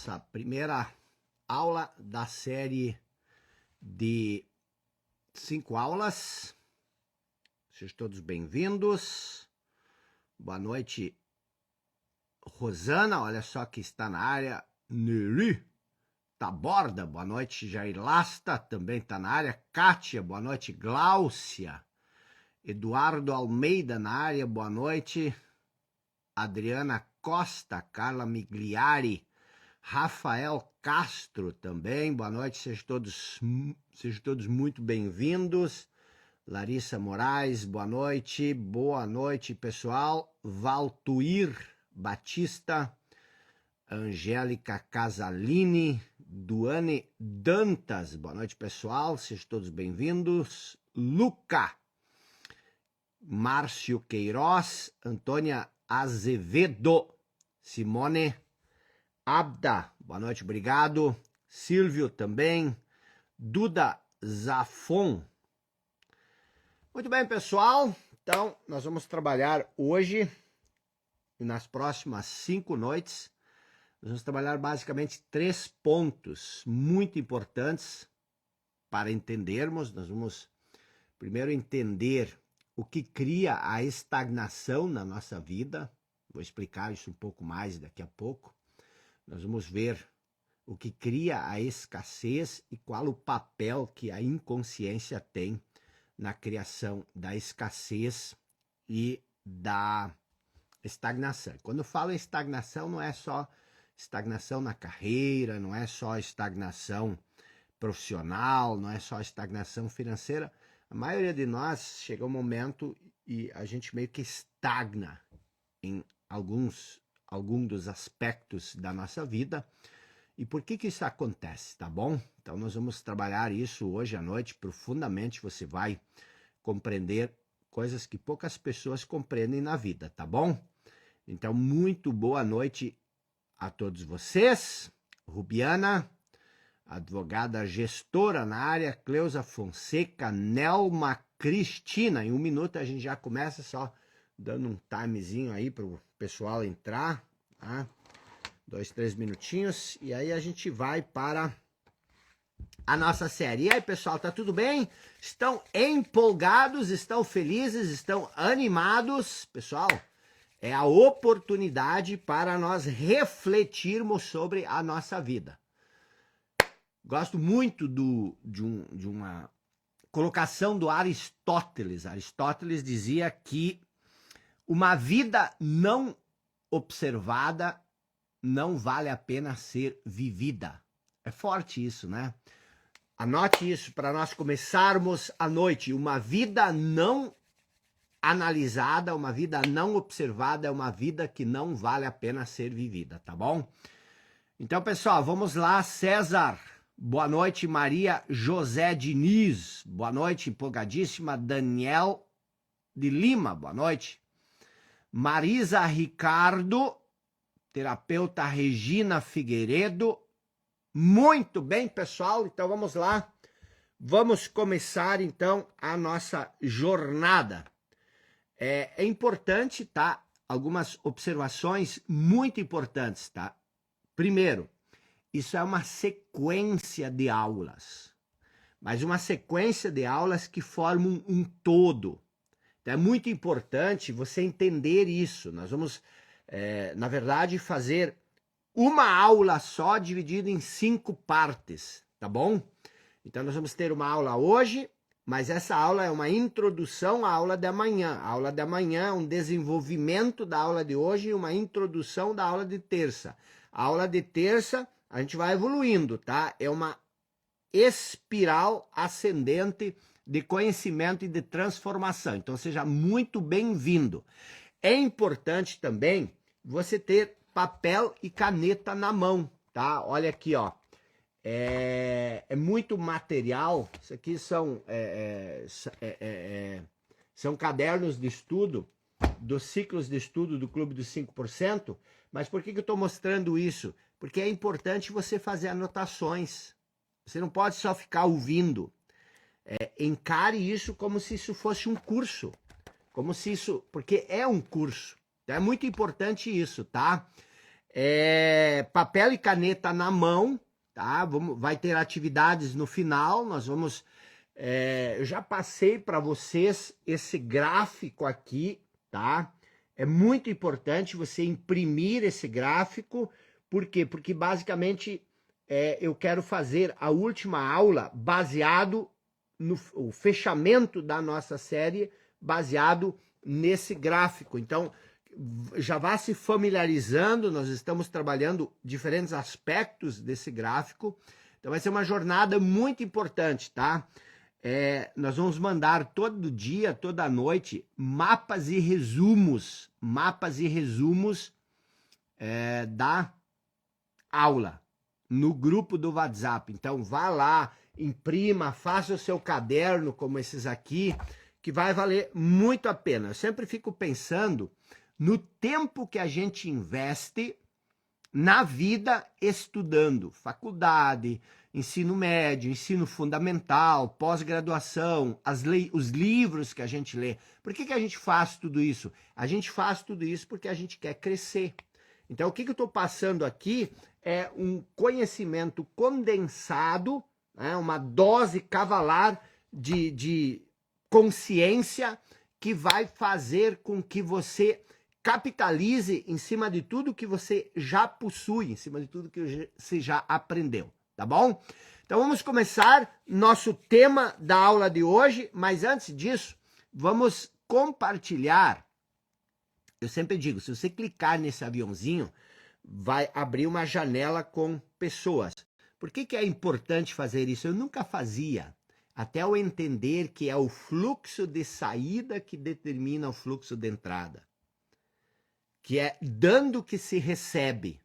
nossa primeira aula da série de 5 aulas. Sejam todos bem-vindos. Boa noite, Rosana, olha só que está na área. Neri Taborda, boa noite. Jair Lasta também está na área. Kátia, boa noite. Gláucia. Eduardo Almeida na área, boa noite. Adriana Costa, Carla Migliari, Rafael Castro também, boa noite, sejam todos muito bem-vindos. Larissa Moraes, boa noite pessoal. Valtuir Batista, Angélica Casalini, Duane Dantas, boa noite pessoal, sejam todos bem-vindos. Luca, Márcio Queiroz, Antônia Azevedo, Simone Abda, boa noite, obrigado. Silvio também, Duda Zafon. Muito bem, pessoal, então nós vamos trabalhar hoje e nas próximas 5 noites. Nós vamos trabalhar basicamente 3 pontos muito importantes para entendermos. Nós vamos primeiro entender o que cria a estagnação na nossa vida. Vou explicar isso um pouco mais daqui a pouco. Nós vamos ver o que cria a escassez e qual o papel que a inconsciência tem na criação da escassez e da estagnação. Quando eu falo em estagnação, não é só estagnação na carreira, não é só estagnação profissional, não é só estagnação financeira. A maioria de nós chega um momento e a gente meio que estagna em algum dos aspectos da nossa vida. E por que isso acontece, tá bom? Então nós vamos trabalhar isso hoje à noite profundamente. Você vai compreender coisas que poucas pessoas compreendem na vida, tá bom? Então muito boa noite a todos vocês. Rubiana, advogada gestora na área, Cleusa Fonseca, Nelma Cristina. Em 1 minuto a gente já começa, só dando um timezinho aí para o pessoal entrar, tá? 2, 3 minutinhos e aí a gente vai para a nossa série. E aí, pessoal, tá tudo bem? Estão empolgados? Estão felizes? Estão animados? Pessoal, é a oportunidade para nós refletirmos sobre a nossa vida. Gosto muito de uma colocação do Aristóteles. Aristóteles dizia que uma vida não observada não vale a pena ser vivida. É forte isso, né? Anote isso para nós começarmos a noite. Uma vida não analisada, uma vida não observada é uma vida que não vale a pena ser vivida, tá bom? Então, pessoal, vamos lá. César, boa noite. Maria José Diniz, boa noite, empolgadíssima. Daniel de Lima, boa noite. Marisa Ricardo, terapeuta Regina Figueiredo. Muito bem, pessoal, então vamos lá. Vamos começar, então, a nossa jornada. É importante, tá? Algumas observações muito importantes, tá? Primeiro, isso é uma sequência de aulas, mas uma sequência de aulas que formam um todo. Então, é muito importante você entender isso. Nós vamos, na verdade, fazer uma aula só dividida em 5 partes, tá bom? Então, nós vamos ter uma aula hoje, mas essa aula é uma introdução à aula de amanhã. A aula de amanhã é um desenvolvimento da aula de hoje e uma introdução da aula de terça. A aula de terça, a gente vai evoluindo, tá? É uma espiral ascendente de conhecimento e de transformação. Então, seja muito bem-vindo. É importante também você ter papel e caneta na mão, tá? Olha aqui, ó. É muito material. Isso aqui são cadernos de estudo, dos ciclos de estudo do Clube dos 5%. Mas por que eu estou mostrando isso? Porque é importante você fazer anotações. Você não pode só ficar ouvindo. Encare isso como se isso fosse um curso. Porque é um curso. Então é muito importante isso, tá? Papel e caneta na mão, tá? Vai ter atividades no final, nós vamos... eu já passei para vocês esse gráfico aqui, tá? É muito importante você imprimir esse gráfico, por quê? Porque basicamente eu quero fazer a última aula baseado no o fechamento da nossa série, baseado nesse gráfico. Então, já vá se familiarizando, nós estamos trabalhando diferentes aspectos desse gráfico, então vai ser uma jornada muito importante, tá? Nós vamos mandar todo dia, toda noite, mapas e resumos da aula no grupo do WhatsApp. Então vá lá, imprima, faça o seu caderno como esses aqui, que vai valer muito a pena. Eu sempre fico pensando no tempo que a gente investe na vida estudando, faculdade, ensino médio, ensino fundamental, pós-graduação, os livros que a gente lê. Por que a gente faz tudo isso? A gente faz tudo isso porque a gente quer crescer. Então, o que eu estou passando aqui é um conhecimento condensado, né, uma dose cavalar de consciência que vai fazer com que você capitalize em cima de tudo que você já possui, em cima de tudo que você já aprendeu, tá bom? Então vamos começar nosso tema da aula de hoje, mas antes disso, vamos compartilhar. Eu sempre digo, se você clicar nesse aviãozinho, vai abrir uma janela com pessoas. Por que é importante fazer isso? Eu nunca fazia, até eu entender que é o fluxo de saída que determina o fluxo de entrada. Que é dando que se recebe.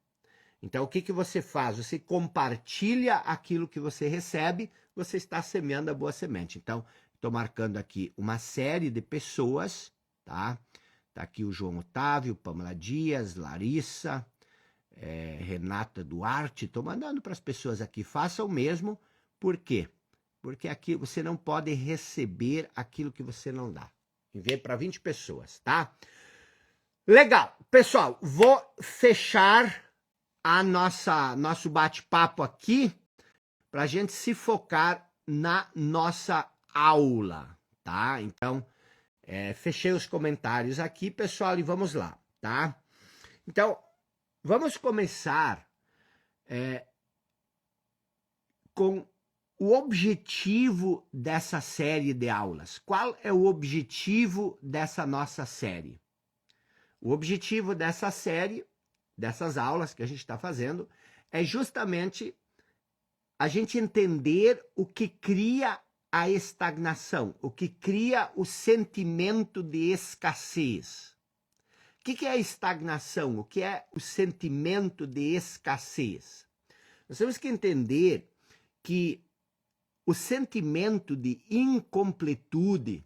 Então, o que você faz? Você compartilha aquilo que você recebe, você está semeando a boa semente. Então, estou marcando aqui uma série de pessoas, tá? Tá aqui o João Otávio, Pamela Dias, Larissa, Renata Duarte. Estou mandando para as pessoas aqui, façam o mesmo. Por quê? Porque aqui você não pode receber aquilo que você não dá. Enviei para 20 pessoas, tá? Legal, pessoal, vou fechar a nosso bate-papo aqui para a gente se focar na nossa aula, tá? Então, fechei os comentários aqui, pessoal, e vamos lá, tá? Então, vamos começar com o objetivo dessa série de aulas. Qual é o objetivo dessa nossa série? O objetivo dessa série, dessas aulas que a gente está fazendo, é justamente a gente entender o que cria a estagnação, o que cria o sentimento de escassez. O que é a estagnação? O que é o sentimento de escassez? Nós temos que entender que o sentimento de incompletude,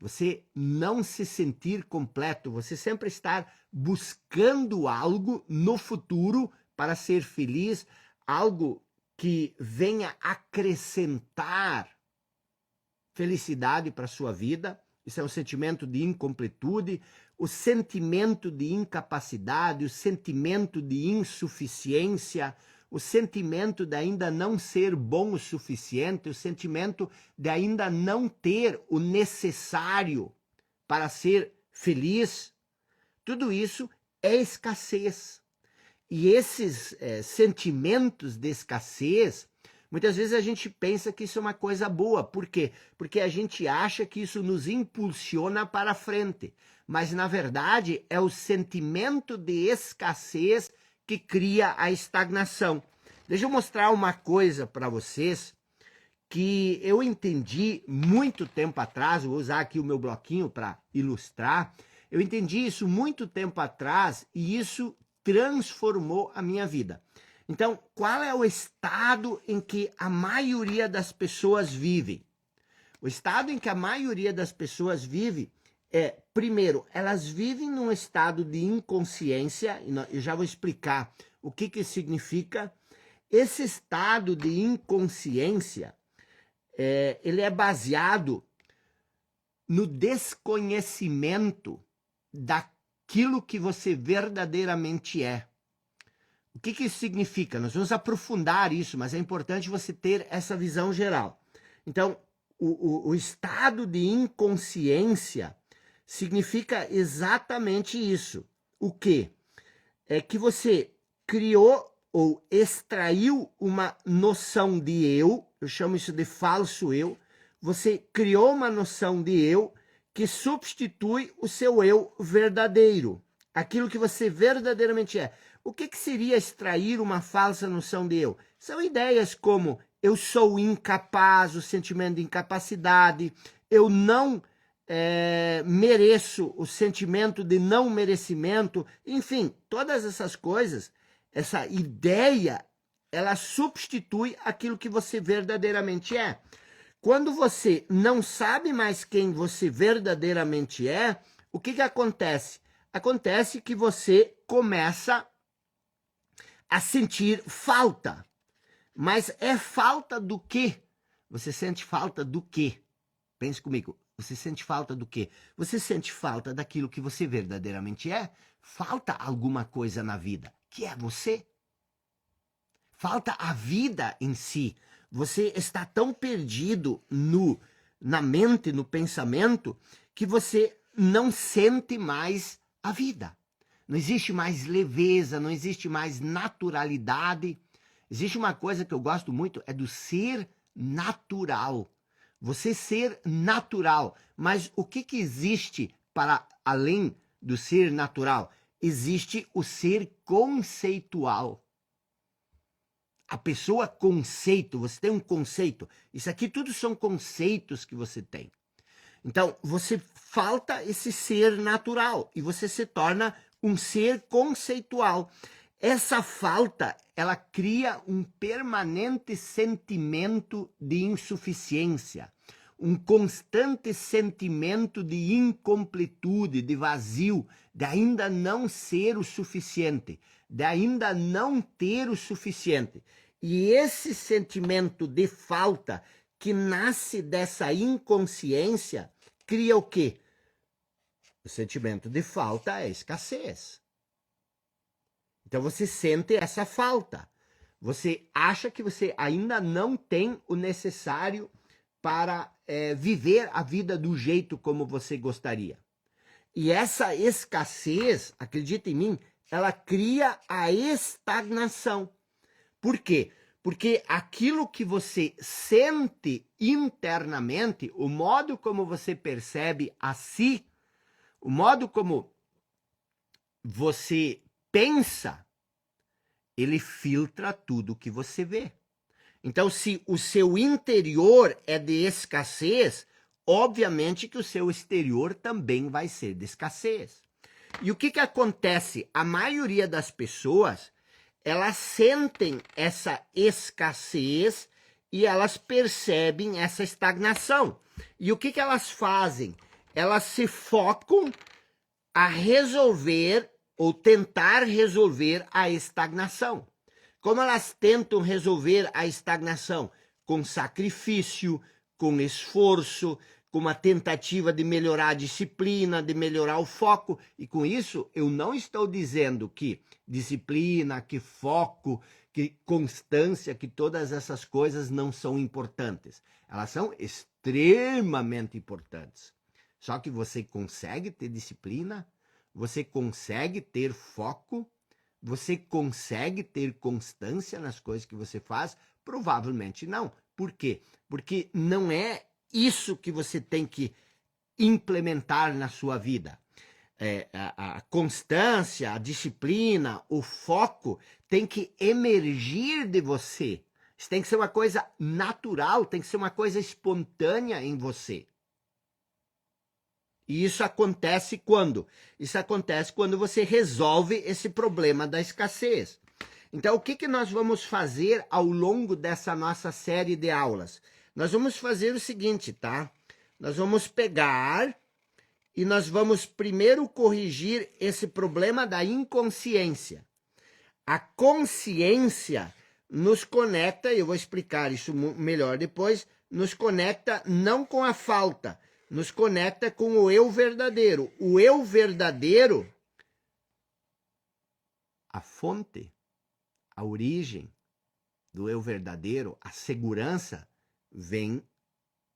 você não se sentir completo, você sempre estar buscando algo no futuro para ser feliz, algo que venha acrescentar felicidade para a sua vida. Isso é um sentimento de incompletude, o sentimento de incapacidade, o sentimento de insuficiência, o sentimento de ainda não ser bom o suficiente, o sentimento de ainda não ter o necessário para ser feliz. Tudo isso é escassez. E esses sentimentos de escassez, muitas vezes a gente pensa que isso é uma coisa boa. Por quê? Porque a gente acha que isso nos impulsiona para frente. Mas, na verdade, é o sentimento de escassez que cria a estagnação. Deixa eu mostrar uma coisa para vocês que eu entendi muito tempo atrás. Vou usar aqui o meu bloquinho para ilustrar. Eu entendi isso muito tempo atrás e isso transformou a minha vida. Então, qual é o estado em que a maioria das pessoas vive? O estado em que a maioria das pessoas vive primeiro, elas vivem num estado de inconsciência, e eu já vou explicar o que significa. Esse estado de inconsciência, ele é baseado no desconhecimento daquilo que você verdadeiramente é. O que isso significa? Nós vamos aprofundar isso, mas é importante você ter essa visão geral. Então, o estado de inconsciência significa exatamente isso. O quê? É que você criou ou extraiu uma noção de eu chamo isso de falso eu, você criou uma noção de eu que substitui o seu eu verdadeiro, aquilo que você verdadeiramente é. O que seria extrair uma falsa noção de eu? São ideias como eu sou incapaz, o sentimento de incapacidade, eu não mereço, o sentimento de não merecimento, enfim, todas essas coisas, essa ideia, ela substitui aquilo que você verdadeiramente é. Quando você não sabe mais quem você verdadeiramente é, o que acontece? Acontece que você começa a sentir falta. Mas é falta do quê? Você sente falta do quê? Pense comigo. Você sente falta do quê? Você sente falta daquilo que você verdadeiramente é? Falta alguma coisa na vida, que é você. Falta a vida em si. Você está tão perdido na mente, no pensamento, que você não sente mais a vida. Não existe mais leveza, não existe mais naturalidade. Existe uma coisa que eu gosto muito, é do ser natural. Você ser natural. Mas o que existe para além do ser natural? Existe o ser conceitual. A pessoa conceito, você tem um conceito. Isso aqui tudo são conceitos que você tem. Então, você falta esse ser natural e você se torna um ser conceitual. Essa falta, ela cria um permanente sentimento de insuficiência, um constante sentimento de incompletude, de vazio, de ainda não ser o suficiente, de ainda não ter o suficiente. E esse sentimento de falta que nasce dessa inconsciência cria o quê? O sentimento de falta é escassez. Então você sente essa falta. Você acha que você ainda não tem o necessário para viver a vida do jeito como você gostaria. E essa escassez, acredita em mim, ela cria a estagnação. Por quê? Porque aquilo que você sente internamente, o modo como você percebe a si, o modo como você pensa, ele filtra tudo que você vê. Então, se o seu interior é de escassez, obviamente que o seu exterior também vai ser de escassez. E o que acontece? A maioria das pessoas, elas sentem essa escassez e elas percebem essa estagnação. E o que elas fazem? Elas se focam a resolver ou tentar resolver a estagnação. Como elas tentam resolver a estagnação? Com sacrifício, com esforço, com uma tentativa de melhorar a disciplina, de melhorar o foco. E com isso, eu não estou dizendo que disciplina, que foco, que constância, que todas essas coisas não são importantes. Elas são extremamente importantes. Só que você consegue ter disciplina, você consegue ter foco, você consegue ter constância nas coisas que você faz? Provavelmente não. Por quê? Porque não é isso que você tem que implementar na sua vida. A constância, a disciplina, o foco tem que emergir de você. Isso tem que ser uma coisa natural, tem que ser uma coisa espontânea em você. E isso acontece quando? Isso acontece quando você resolve esse problema da escassez. Então, o que nós vamos fazer ao longo dessa nossa série de aulas? Nós vamos fazer o seguinte, tá? Nós vamos pegar e nós vamos primeiro corrigir esse problema da inconsciência. A consciência nos conecta, eu vou explicar isso melhor depois, nos conecta não com a falta, nos conecta com o eu verdadeiro. O eu verdadeiro, a fonte a origem do eu verdadeiro, a segurança, vem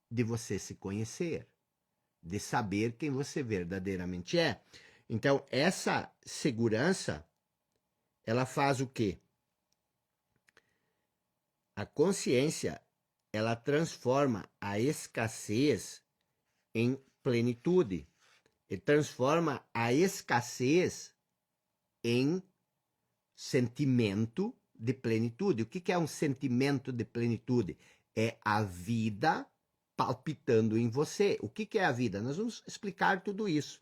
de você se conhecer, de saber quem você verdadeiramente é. Então, essa segurança, ela faz o quê? A consciência, ela transforma a escassez em plenitude. E transforma a escassez em sentimento de plenitude. O que é um sentimento de plenitude? É a vida palpitando em você. O que é a vida? Nós vamos explicar tudo isso.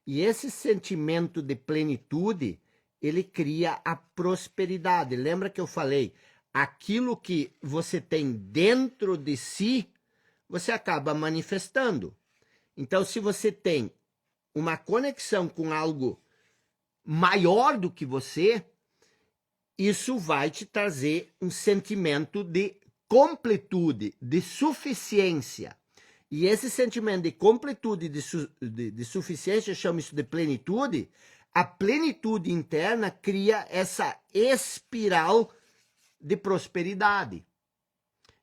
E esse sentimento de plenitude, ele cria a prosperidade. Lembra que eu falei? Aquilo que você tem dentro de si, você acaba manifestando. Então, se você tem uma conexão com algo maior do que você, isso vai te trazer um sentimento de completude, de suficiência. E esse sentimento de completude, de suficiência, chama isso de plenitude. A plenitude interna cria essa espiral de prosperidade.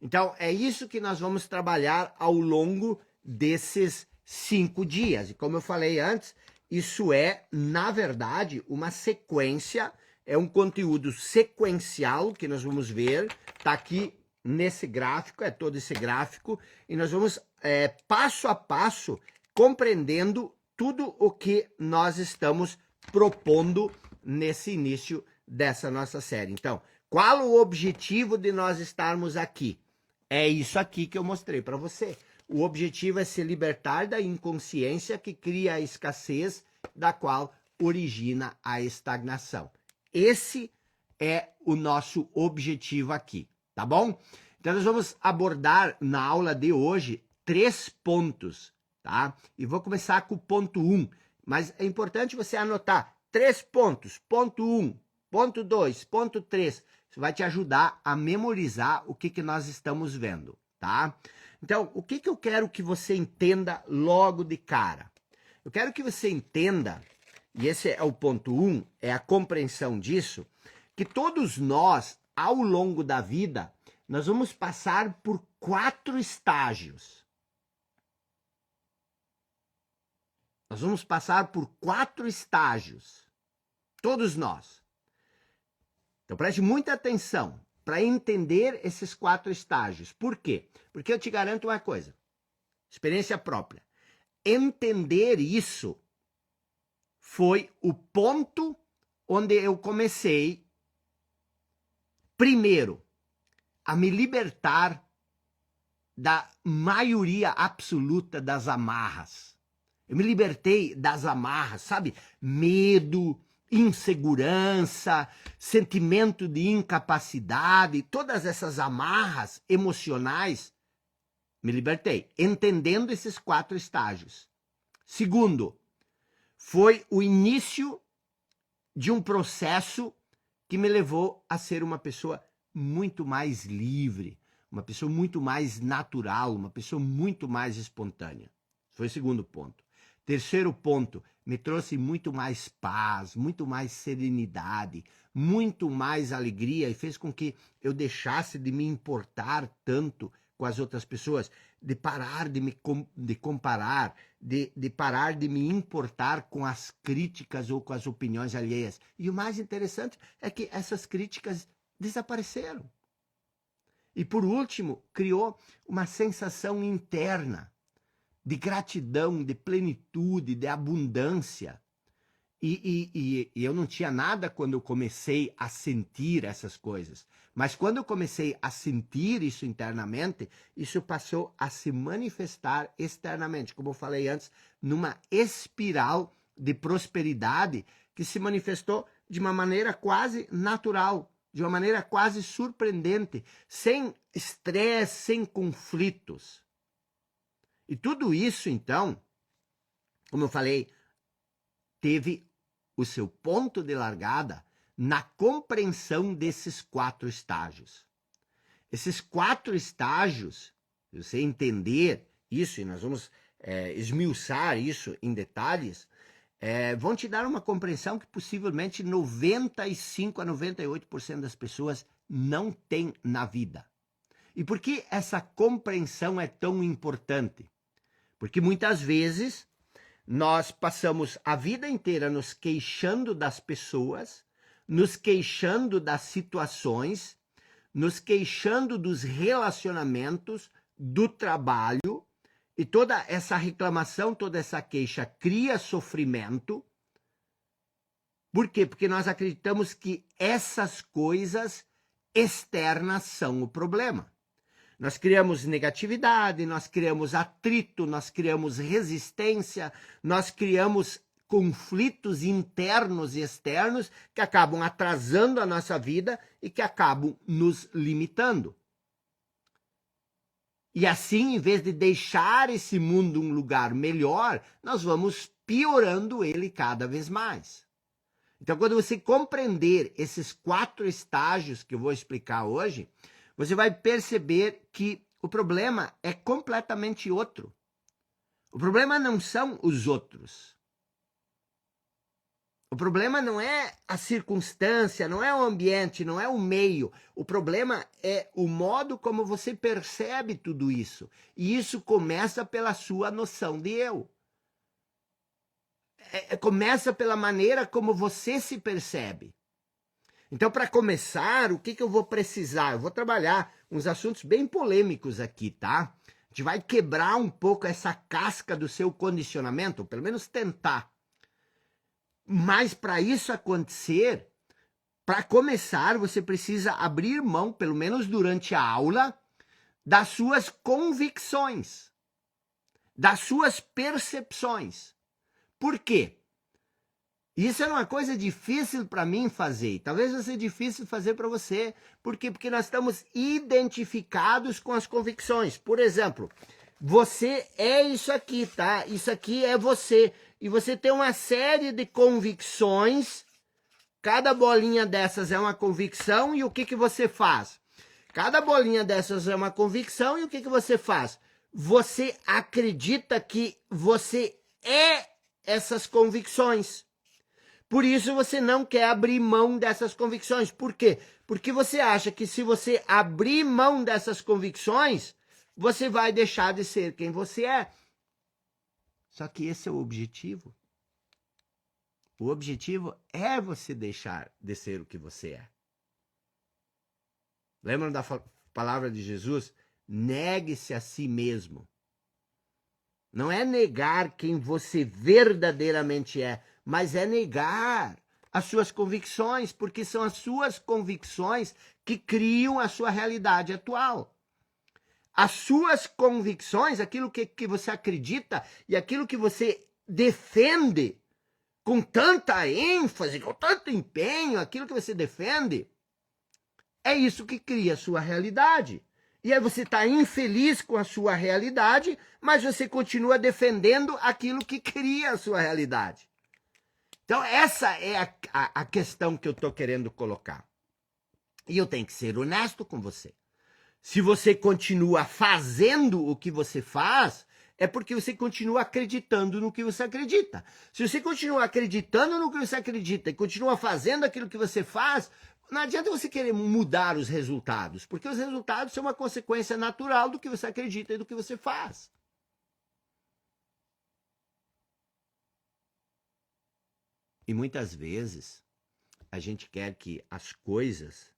Então, é isso que nós vamos trabalhar ao longo desses 5 dias. E como eu falei antes, isso é, na verdade, uma sequência, é um conteúdo sequencial que nós vamos ver, está aqui nesse gráfico, é todo esse gráfico, e nós vamos passo a passo compreendendo tudo o que nós estamos propondo nesse início dessa nossa série. Então, qual o objetivo de nós estarmos aqui? É isso aqui que eu mostrei para você. O objetivo é se libertar da inconsciência que cria a escassez, da qual origina a estagnação. Esse é o nosso objetivo aqui, tá bom? Então nós vamos abordar na aula de hoje 3 pontos, tá? E vou começar com o ponto 1, mas é importante você anotar 3 pontos. Ponto 1, ponto 2, ponto 3. Isso vai te ajudar a memorizar o que nós estamos vendo, tá? Então, o que eu quero que você entenda logo de cara? Eu quero que você entenda, e esse é o ponto 1, é a compreensão disso, que todos nós, ao longo da vida, nós vamos passar por 4 estágios. Nós vamos passar por 4 estágios. Todos nós. Então preste muita atenção para entender esses 4 estágios. Por quê? Porque eu te garanto uma coisa, experiência própria. Entender isso foi o ponto onde eu comecei, primeiro, a me libertar da maioria absoluta das amarras. Eu me libertei das amarras, sabe? Medo, insegurança, sentimento de incapacidade, todas essas amarras emocionais, me libertei, entendendo esses 4 estágios. Segundo, foi o início de um processo que me levou a ser uma pessoa muito mais livre, uma pessoa muito mais natural, uma pessoa muito mais espontânea. Foi o segundo ponto. Terceiro ponto, me trouxe muito mais paz, muito mais serenidade, muito mais alegria e fez com que eu deixasse de me importar tanto com as outras pessoas, de parar de comparar, de parar de me importar com as críticas ou com as opiniões alheias. E o mais interessante é que essas críticas desapareceram. E por último, criou uma sensação interna de gratidão, de plenitude, de abundância. E eu não tinha nada quando eu comecei a sentir essas coisas. Mas quando eu comecei a sentir isso internamente, isso passou a se manifestar externamente, como eu falei antes, numa espiral de prosperidade que se manifestou de uma maneira quase natural, de uma maneira quase surpreendente, sem estresse, sem conflitos. E tudo isso, então, como eu falei, teve o seu ponto de largada na compreensão desses 4 estágios. Esses 4 estágios, se você entender isso, e nós vamos esmiuçar isso em detalhes, vão te dar uma compreensão que possivelmente 95 a 98% das pessoas não têm na vida. E por que essa compreensão é tão importante? Porque muitas vezes nós passamos a vida inteira nos queixando das pessoas, nos queixando das situações, nos queixando dos relacionamentos, do trabalho, e toda essa reclamação, toda essa queixa cria sofrimento. Por quê? Porque nós acreditamos que essas coisas externas são o problema. Nós criamos negatividade, nós criamos atrito, nós criamos resistência, nós criamos conflitos internos e externos que acabam atrasando a nossa vida e que acabam nos limitando. E assim, em vez de deixar esse mundo um lugar melhor, nós vamos piorando ele cada vez mais. Então, quando você compreender esses 4 estágios que eu vou explicar hoje, você vai perceber que o problema é completamente outro. O problema não são os outros. O problema não é a circunstância, não é o ambiente, não é o meio. O problema é o modo como você percebe tudo isso. E isso começa pela sua noção de eu. Começa pela maneira como você se percebe. Então, para começar, o que eu vou precisar? Eu vou trabalhar uns assuntos bem polêmicos aqui, tá? A gente vai quebrar um pouco essa casca do seu condicionamento, ou pelo menos tentar. Mas para isso acontecer, para começar, você precisa abrir mão, pelo menos durante a aula, das suas convicções, das suas percepções. Por quê? Isso é uma coisa difícil para mim fazer. Talvez seja difícil fazer para você. Por quê? Porque nós estamos identificados com as convicções. Por exemplo, você é isso aqui, tá? Isso aqui é você. E você tem uma série de convicções. Cada bolinha dessas é uma convicção. E o que você faz? Cada bolinha dessas é uma convicção. E o que você faz? Você acredita que você é essas convicções. Por isso você não quer abrir mão dessas convicções. Por quê? Porque você acha que se você abrir mão dessas convicções, você vai deixar de ser quem você é. Só que esse é o objetivo. O objetivo é você deixar de ser o que você é. Lembram da palavra de Jesus? Negue-se a si mesmo. Não é negar quem você verdadeiramente é, mas é negar as suas convicções, porque são as suas convicções que criam a sua realidade atual. As suas convicções, aquilo que você acredita e aquilo que você defende com tanta ênfase, com tanto empenho, aquilo que você defende, é isso que cria a sua realidade. E aí você está infeliz com a sua realidade, mas você continua defendendo aquilo que cria a sua realidade. Então, essa é a questão que eu estou querendo colocar. E eu tenho que ser honesto com você. Se você continua fazendo o que você faz, é porque você continua acreditando no que você acredita. Se você continua acreditando no que você acredita e continua fazendo aquilo que você faz, não adianta você querer mudar os resultados, porque os resultados são uma consequência natural do que você acredita e do que você faz. E muitas vezes a gente quer que as coisas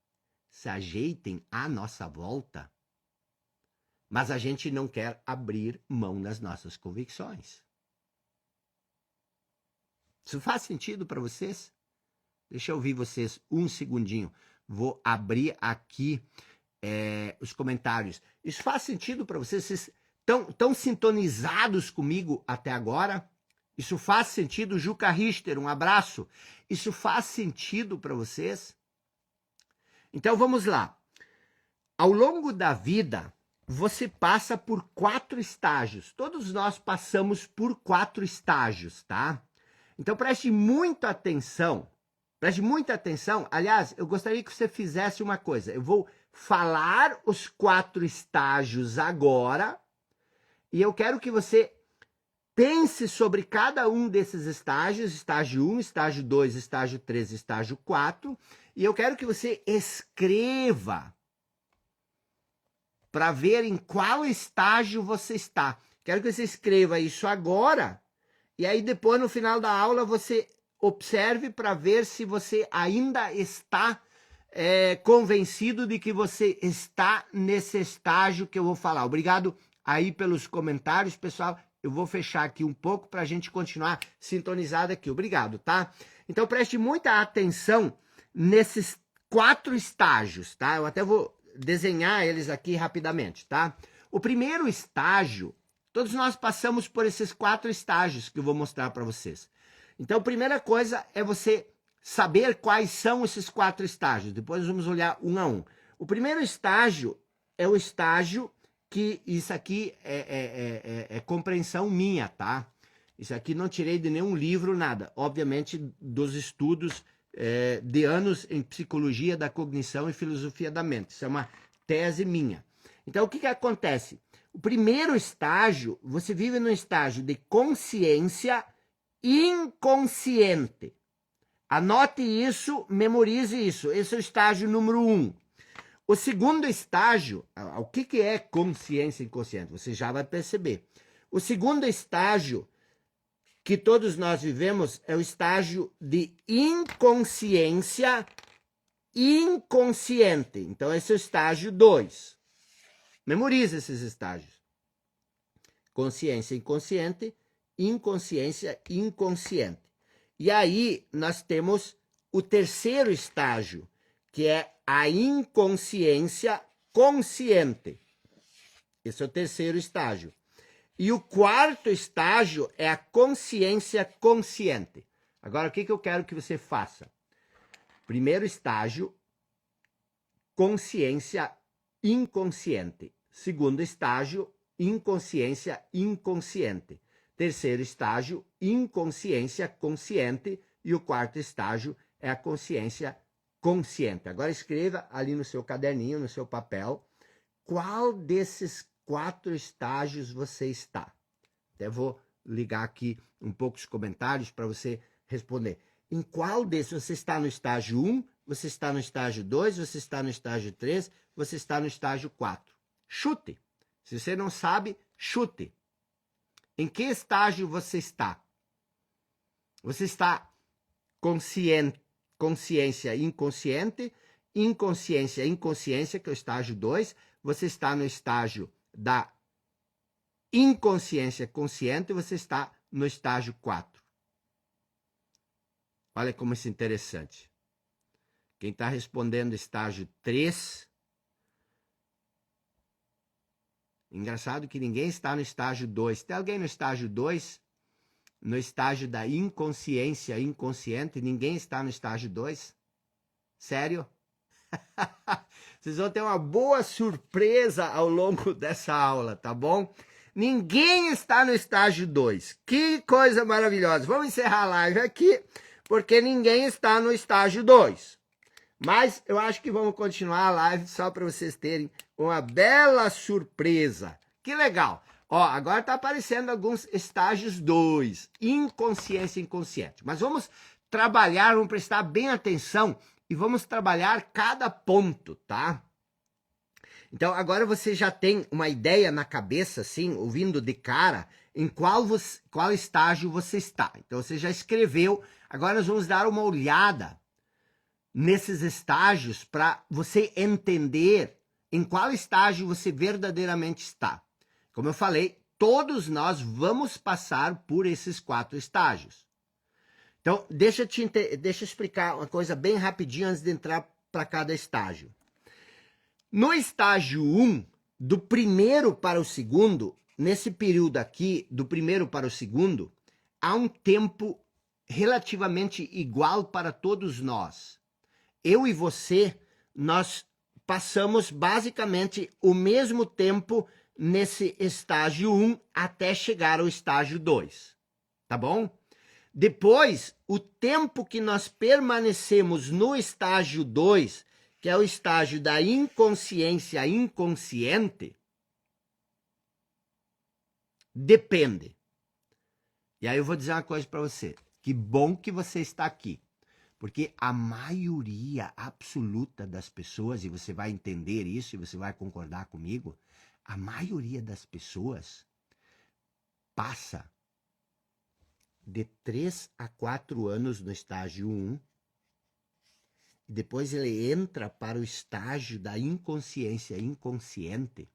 se ajeitem à nossa volta, mas a gente não quer abrir mão das nossas convicções. Isso faz sentido para vocês? Deixa eu ouvir vocês um segundinho. Vou abrir aqui os comentários. Isso faz sentido para vocês? Vocês estão sintonizados comigo até agora? Isso faz sentido? Juca Richter, um abraço. Isso faz sentido para vocês? Então vamos lá. Ao longo da vida, você passa por 4 estágios. Todos nós passamos por 4 estágios, tá? Então preste muita atenção. Preste muita atenção. Aliás, eu gostaria que você fizesse uma coisa. Eu vou falar os 4 estágios agora e eu quero que você pense sobre cada um desses estágios, estágio 1, estágio 2, estágio 3, estágio 4, e eu quero que você escreva para ver em qual estágio você está. Quero que você escreva isso agora, e aí depois no final da aula você observe para ver se você ainda está convencido de que você está nesse estágio que eu vou falar. Obrigado aí pelos comentários, pessoal. Eu vou fechar aqui um pouco para a gente continuar sintonizado aqui. Obrigado, tá? Então preste muita atenção nesses 4 estágios, tá? Eu até vou desenhar eles aqui rapidamente, tá? O primeiro estágio, todos nós passamos por esses 4 estágios que eu vou mostrar para vocês. Então, a primeira coisa é você saber quais são esses 4 estágios. Depois vamos olhar um a um. O primeiro estágio é o estágio que isso aqui é compreensão minha, tá? Isso aqui não tirei de nenhum livro, nada. Obviamente, dos estudos de anos em psicologia da cognição e filosofia da mente. Isso é uma tese minha. Então, o que acontece? O primeiro estágio, você vive no estágio de consciência inconsciente. Anote isso, memorize isso. Esse é o estágio número 1. O segundo estágio, o que é consciência inconsciente? Você já vai perceber. O segundo estágio que todos nós vivemos é o estágio de inconsciência inconsciente. Então, esse é o estágio 2. Memorize esses estágios. Consciência inconsciente, inconsciência inconsciente. E aí, nós temos o terceiro estágio, que é a inconsciência consciente. Esse é o terceiro estágio. E o quarto estágio é a consciência consciente. Agora, o que eu quero que você faça? Primeiro estágio, consciência inconsciente. Segundo estágio, inconsciência inconsciente. Terceiro estágio, inconsciência consciente. E o quarto estágio é a consciência consciente. Agora escreva ali no seu caderninho, no seu papel, qual desses 4 estágios você está. Até vou ligar aqui um pouco os comentários para você responder. Em qual desses você está no estágio 1, você está no estágio 2, você está no estágio 3, você está no estágio 4. Chute. Se você não sabe, chute. Em que estágio você está? Você está consciência inconsciente, inconsciência inconsciência, que é o estágio 2. Você está no estágio da inconsciência consciente e você está no estágio 4. Olha como isso é interessante. Quem está respondendo estágio 3... Engraçado que ninguém está no estágio 2. Tem alguém no estágio 2? No estágio da inconsciência inconsciente? Ninguém está no estágio 2? Sério? Vocês vão ter uma boa surpresa ao longo dessa aula, tá bom? Ninguém está no estágio 2. Que coisa maravilhosa. Vamos encerrar a live aqui, porque ninguém está no estágio 2. Mas eu acho que vamos continuar a live só para vocês terem uma bela surpresa. Que legal. Ó, agora está aparecendo alguns estágios 2, inconsciência inconsciente. Mas vamos trabalhar, vamos prestar bem atenção e vamos trabalhar cada ponto, tá? Então, agora você já tem uma ideia na cabeça, assim, ouvindo de cara, em qual estágio você está. Então, você já escreveu. Agora nós vamos dar uma olhada nesses estágios para você entender em qual estágio você verdadeiramente está. Como eu falei, todos nós vamos passar por esses 4 estágios. Então, deixa eu explicar uma coisa bem rapidinho antes de entrar para cada estágio. No estágio 1, do primeiro para o segundo, nesse período aqui, do primeiro para o segundo, há um tempo relativamente igual para todos nós. Eu e você, nós passamos basicamente o mesmo tempo nesse estágio 1 até chegar ao estágio 2, tá bom? Depois, o tempo que nós permanecemos no estágio 2, que é o estágio da inconsciência inconsciente, depende. E aí eu vou dizer uma coisa para você. Que bom que você está aqui. Porque a maioria absoluta das pessoas, e você vai entender isso e você vai concordar comigo, a maioria das pessoas passa de 3 a 4 anos no estágio 1, e depois ele entra para o estágio da inconsciência inconsciente,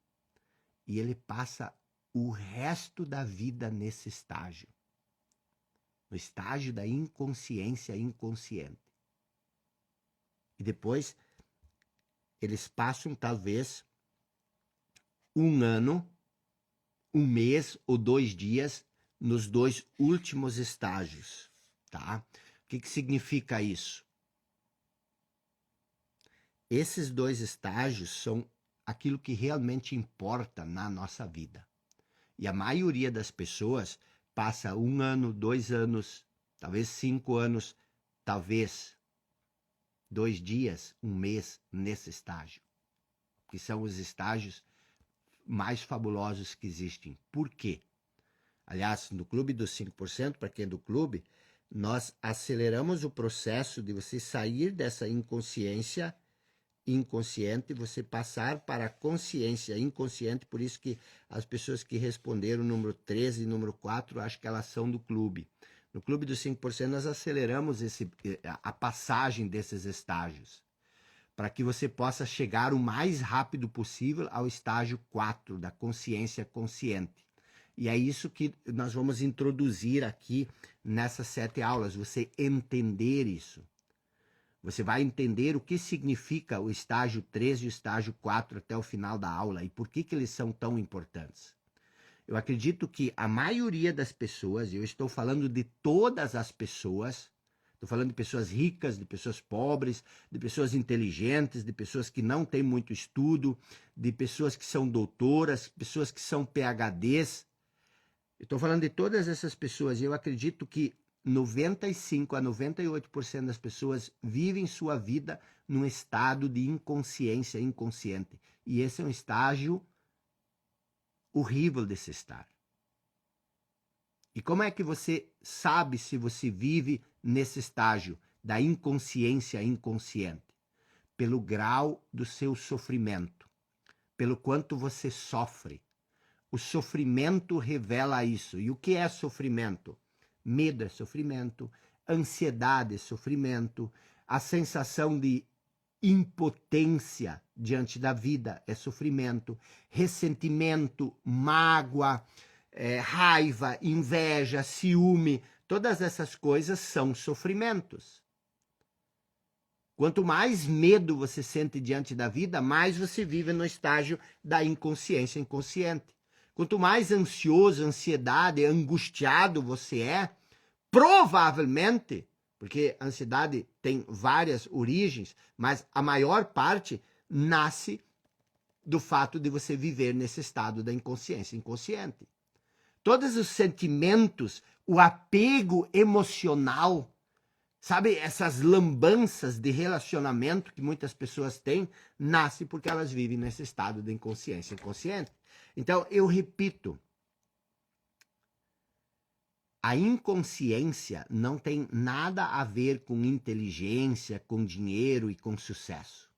e ele passa o resto da vida nesse estágio. No estágio da inconsciência inconsciente. E depois eles passam talvez 1 ano, 1 mês ou 2 dias nos 2 últimos estágios, tá? O que significa isso? Esses 2 estágios são aquilo que realmente importa na nossa vida. E a maioria das pessoas passa 1 ano, 2 anos, talvez 5 anos, talvez 2 dias, 1 mês nesse estágio. Que são os estágios mais fabulosos que existem. Por quê? Aliás, no Clube dos 5%, para quem é do clube, nós aceleramos o processo de você sair dessa inconsciência inconsciente, você passar para a consciência inconsciente, por isso que as pessoas que responderam número 13 e número 4, acho que elas são do clube. No Clube dos 5%, nós aceleramos a passagem desses estágios, para que você possa chegar o mais rápido possível ao estágio 4 da consciência consciente. E é isso que nós vamos introduzir aqui nessas 7 aulas, você entender isso. Você vai entender o que significa o estágio 3 e o estágio 4 até o final da aula e por que eles são tão importantes. Eu acredito que a maioria das pessoas, eu estou falando de todas as pessoas, estou falando de pessoas ricas, de pessoas pobres, de pessoas inteligentes, de pessoas que não têm muito estudo, de pessoas que são doutoras, pessoas que são PhDs. Eu estou falando de todas essas pessoas e eu acredito que 95 a 98% das pessoas vivem sua vida num estado de inconsciência inconsciente. E esse é um estágio horrível de se estar. E como é que você sabe se você vive nesse estágio da inconsciência inconsciente? Pelo grau do seu sofrimento, pelo quanto você sofre. O sofrimento revela isso. E o que é sofrimento? Medo é sofrimento, ansiedade é sofrimento, a sensação de impotência diante da vida é sofrimento, ressentimento, mágoa, raiva, inveja, ciúme, todas essas coisas são sofrimentos. Quanto mais medo você sente diante da vida, mais você vive no estágio da inconsciência inconsciente. Quanto mais ansioso, ansiedade, angustiado você é, provavelmente, porque a ansiedade tem várias origens, mas a maior parte nasce do fato de você viver nesse estado da inconsciência inconsciente. Todos os sentimentos, o apego emocional, sabe, essas lambanças de relacionamento que muitas pessoas têm, nasce porque elas vivem nesse estado de inconsciência inconsciente. Então, eu repito, a inconsciência não tem nada a ver com inteligência, com dinheiro e com sucesso.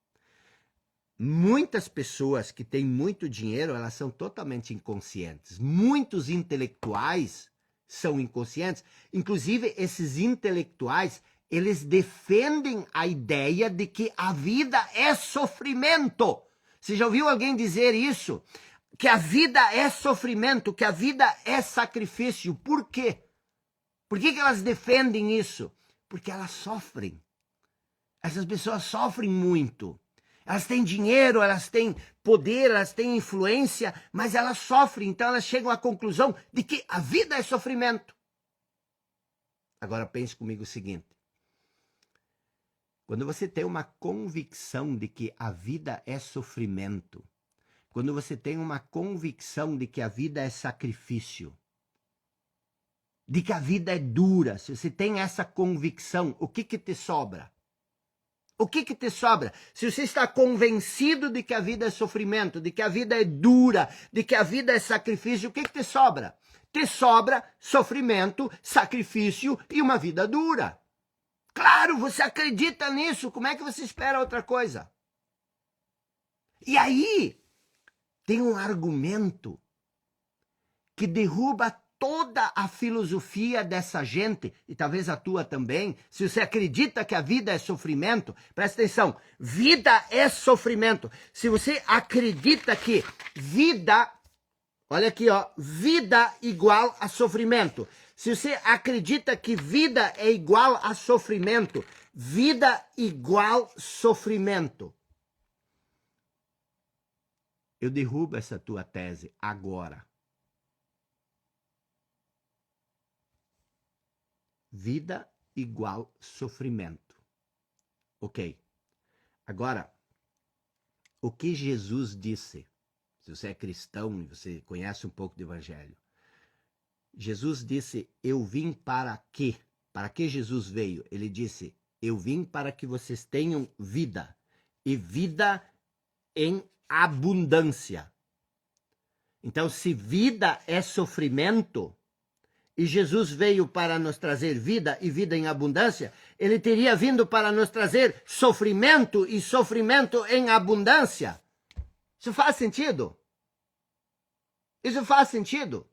Muitas pessoas que têm muito dinheiro, elas são totalmente inconscientes. Muitos intelectuais são inconscientes. Inclusive, esses intelectuais, eles defendem a ideia de que a vida é sofrimento. Você já ouviu alguém dizer isso? Que a vida é sofrimento, que a vida é sacrifício. Por quê? Por que elas defendem isso? Porque elas sofrem. Essas pessoas sofrem muito. Elas têm dinheiro, elas têm poder, elas têm influência, mas elas sofrem. Então elas chegam à conclusão de que a vida é sofrimento. Agora pense comigo o seguinte. Quando você tem uma convicção de que a vida é sofrimento, quando você tem uma convicção de que a vida é sacrifício, de que a vida é dura, se você tem essa convicção, o que te sobra? O que te sobra? Se você está convencido de que a vida é sofrimento, de que a vida é dura, de que a vida é sacrifício, o que te sobra? te sobra sofrimento, sacrifício e uma vida dura. Claro, você acredita nisso, como é que você espera outra coisa? E aí, tem um argumento que derruba toda a filosofia dessa gente, e talvez a tua também. Se você acredita que a vida é sofrimento, presta atenção, vida é sofrimento. Se você acredita que vida, olha aqui, ó, vida igual a sofrimento. Se você acredita que vida é igual a sofrimento, vida igual sofrimento, eu derrubo essa tua tese agora. Vida igual sofrimento. Ok. Agora, o que Jesus disse? Se você é cristão e você conhece um pouco do Evangelho. Jesus disse, eu vim para quê? Para que Jesus veio? Ele disse, eu vim para que vocês tenham vida. E vida em abundância. Então, se vida é sofrimento, e Jesus veio para nos trazer vida e vida em abundância, ele teria vindo para nos trazer sofrimento e sofrimento em abundância. Isso faz sentido? Isso faz sentido?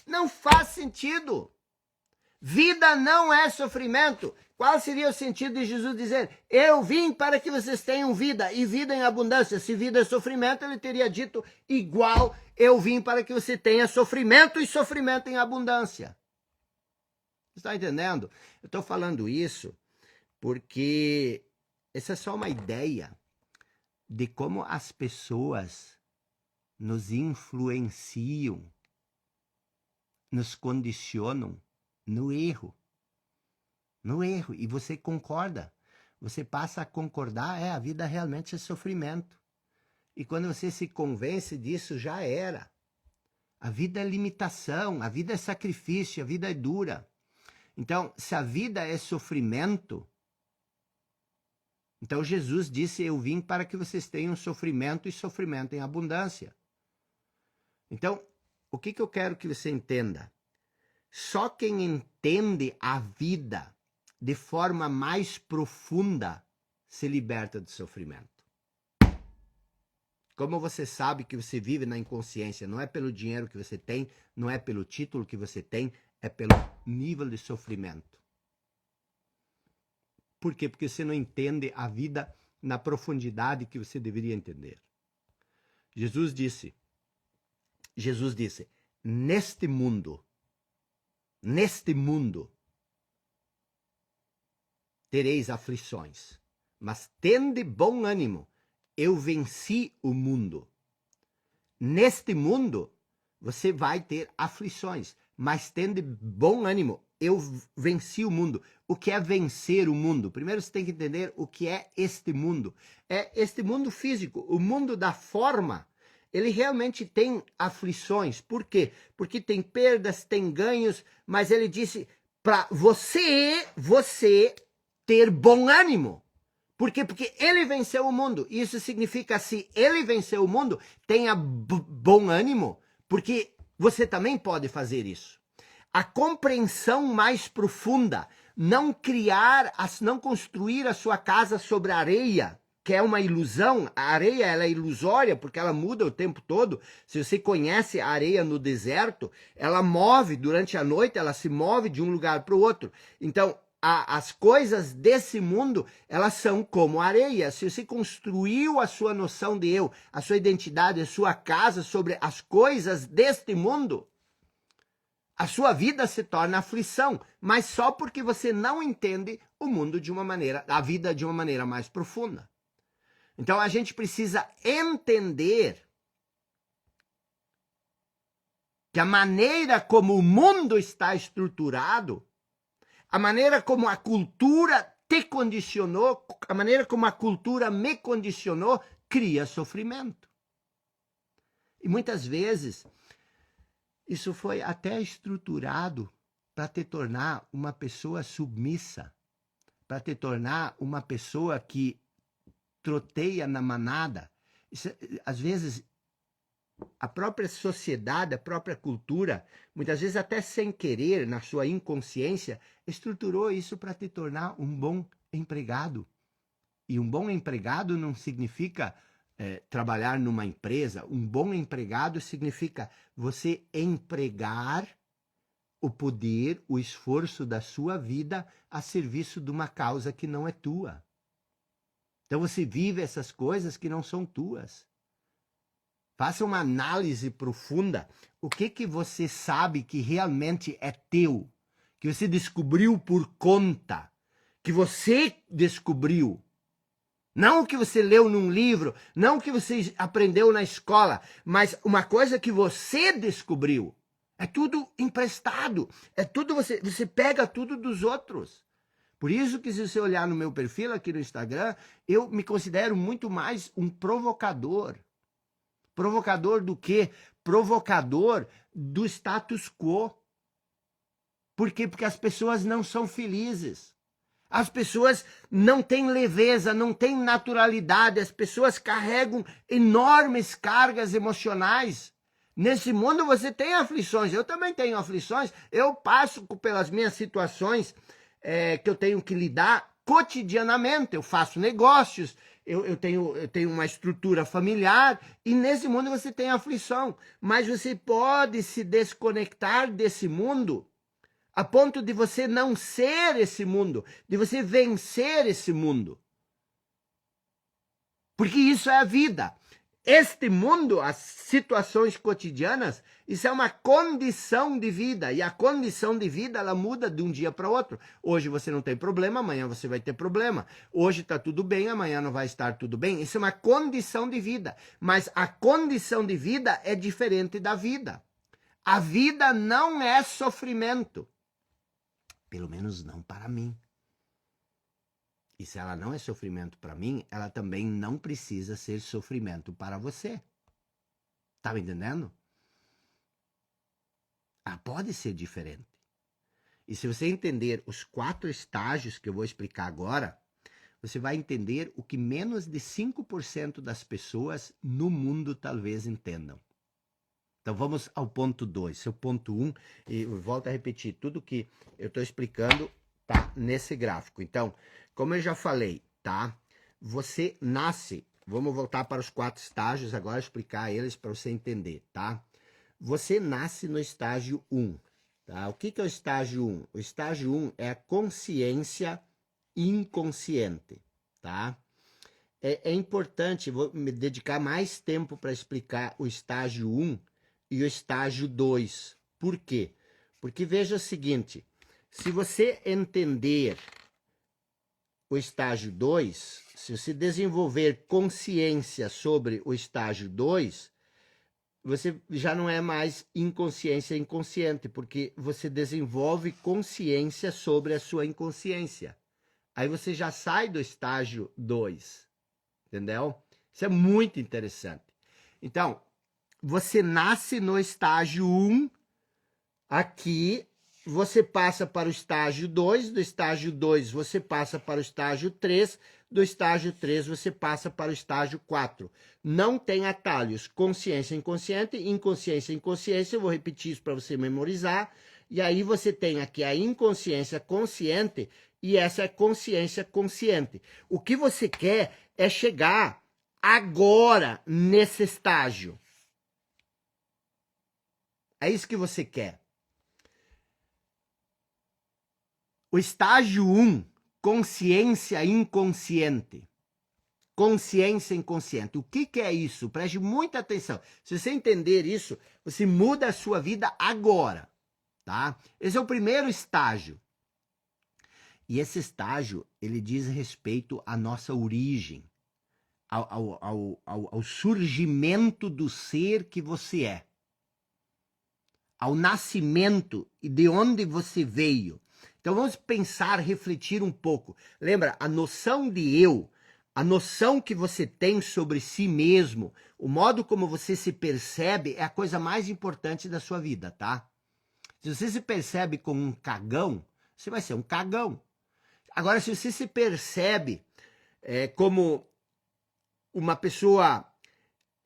Não faz sentido. Vida não é sofrimento. Qual seria o sentido de Jesus dizer, eu vim para que vocês tenham vida e vida em abundância? Se vida é sofrimento, ele teria dito igual, eu vim para que você tenha sofrimento e sofrimento em abundância. Está entendendo? Eu estou falando isso porque essa é só uma ideia de como as pessoas nos influenciam, nos condicionam no erro. No erro. E você concorda. Você passa a concordar, a vida realmente é sofrimento. E quando você se convence disso, já era. A vida é limitação, a vida é sacrifício, a vida é dura. Então, se a vida é sofrimento, então Jesus disse, eu vim para que vocês tenham sofrimento e sofrimento em abundância. Então, o que eu quero que você entenda? Só quem entende a vida de forma mais profunda se liberta do sofrimento. Como você sabe que você vive na inconsciência, não é pelo dinheiro que você tem, não é pelo título que você tem, é pelo nível de sofrimento. Por quê? Porque você não entende a vida na profundidade que você deveria entender. Jesus disse, neste mundo, tereis aflições, mas tende bom ânimo, eu venci o mundo. Neste mundo, você vai ter aflições, mas tende bom ânimo, eu venci o mundo. O que é vencer o mundo? Primeiro você tem que entender o que é este mundo. É este mundo físico, o mundo da forma. Ele realmente tem aflições. Por quê? Porque tem perdas, tem ganhos, mas ele disse para você ter bom ânimo. Por quê? Porque ele venceu o mundo. Isso significa, se ele venceu o mundo, tenha bom ânimo, porque você também pode fazer isso. A compreensão mais profunda, não construir a sua casa sobre areia, que é uma ilusão. A areia ela é ilusória porque ela muda o tempo todo. Se você conhece a areia no deserto, ela move durante a noite, ela se move de um lugar para o outro. Então, as coisas desse mundo, elas são como areia. Se você construiu a sua noção de eu, a sua identidade, a sua casa sobre as coisas deste mundo, a sua vida se torna aflição, mas só porque você não entende o mundo de uma maneira, a vida de uma maneira mais profunda. Então a gente precisa entender que a maneira como o mundo está estruturado, a maneira como a cultura te condicionou, a maneira como a cultura me condicionou, cria sofrimento. E muitas vezes isso foi até estruturado para te tornar uma pessoa submissa, para te tornar uma pessoa que troteia na manada. Isso, às vezes A própria sociedade, a própria cultura, muitas vezes até sem querer, na sua inconsciência, estruturou isso para te tornar um bom empregado. E um bom empregado não significa trabalhar numa empresa. Um bom empregado significa você empregar o poder, o esforço da sua vida a serviço de uma causa que não é tua. Então você vive essas coisas que não são tuas. Faça uma análise profunda. O que você sabe que realmente é teu? Que você descobriu por conta. Que você descobriu. Não o que você leu num livro, não o que você aprendeu na escola, mas uma coisa que você descobriu. É tudo emprestado. É tudo você pega tudo dos outros. Por isso que se você olhar no meu perfil aqui no Instagram, eu me considero muito mais um provocador. Provocador do quê? Provocador do status quo. Por quê? Porque as pessoas não são felizes. As pessoas não têm leveza, não têm naturalidade. As pessoas carregam enormes cargas emocionais. Nesse mundo você tem aflições. Eu também tenho aflições. Eu passo pelas minhas situações que eu tenho que lidar cotidianamente. Eu faço negócios. Eu tenho uma estrutura familiar e nesse mundo você tem aflição, mas você pode se desconectar desse mundo a ponto de você não ser esse mundo, de você vencer esse mundo. Porque isso é a vida. Este mundo, as situações cotidianas, isso é uma condição de vida. E a condição de vida, ela muda de um dia para o outro. Hoje você não tem problema, amanhã você vai ter problema. Hoje está tudo bem, amanhã não vai estar tudo bem. Isso é uma condição de vida. Mas a condição de vida é diferente da vida. A vida não é sofrimento. Pelo menos não para mim. E se ela não é sofrimento para mim, ela também não precisa ser sofrimento para você. Tá me entendendo? Ela pode ser diferente. E se você entender os 4 estágios que eu vou explicar agora, você vai entender o que menos de 5% das pessoas no mundo talvez entendam. Então vamos ao ponto 2. Seu ponto 1, e eu volto a repetir, tudo que eu estou explicando tá nesse gráfico. Então, como eu já falei, tá? Você nasce, vamos voltar para os 4 estágios agora, explicar eles para você entender, tá? Você nasce no estágio 1, tá? O que é o estágio 1? O estágio 1 é a consciência inconsciente, tá? É importante, vou me dedicar mais tempo para explicar o estágio 1 e o estágio 2. Por quê? Porque veja o seguinte, se você entender o estágio 2, se você desenvolver consciência sobre o estágio 2, você já não é mais inconsciência inconsciente, porque você desenvolve consciência sobre a sua inconsciência. Aí você já sai do estágio 2, entendeu? Isso é muito interessante. Então, você nasce no estágio 1, aqui você passa para o estágio 2, do estágio 2 você passa para o estágio 3, do estágio 3 você passa para o estágio 4. Não tem atalhos, consciência inconsciente, inconsciência inconsciência, eu vou repetir isso para você memorizar, e aí você tem aqui a inconsciência consciente, e essa é consciência consciente. O que você quer é chegar agora nesse estágio. É isso que você quer. O estágio 1, consciência inconsciente. Consciência inconsciente. O que é isso? Preste muita atenção. Se você entender isso, você muda a sua vida agora, tá? Esse é o primeiro estágio. E esse estágio, ele diz respeito à nossa origem, ao surgimento do ser que você é, ao nascimento e de onde você veio. Então vamos pensar, refletir um pouco. Lembra, a noção de eu, a noção que você tem sobre si mesmo, o modo como você se percebe é a coisa mais importante da sua vida, tá? Se você se percebe como um cagão, você vai ser um cagão. Agora, se você se percebe como uma pessoa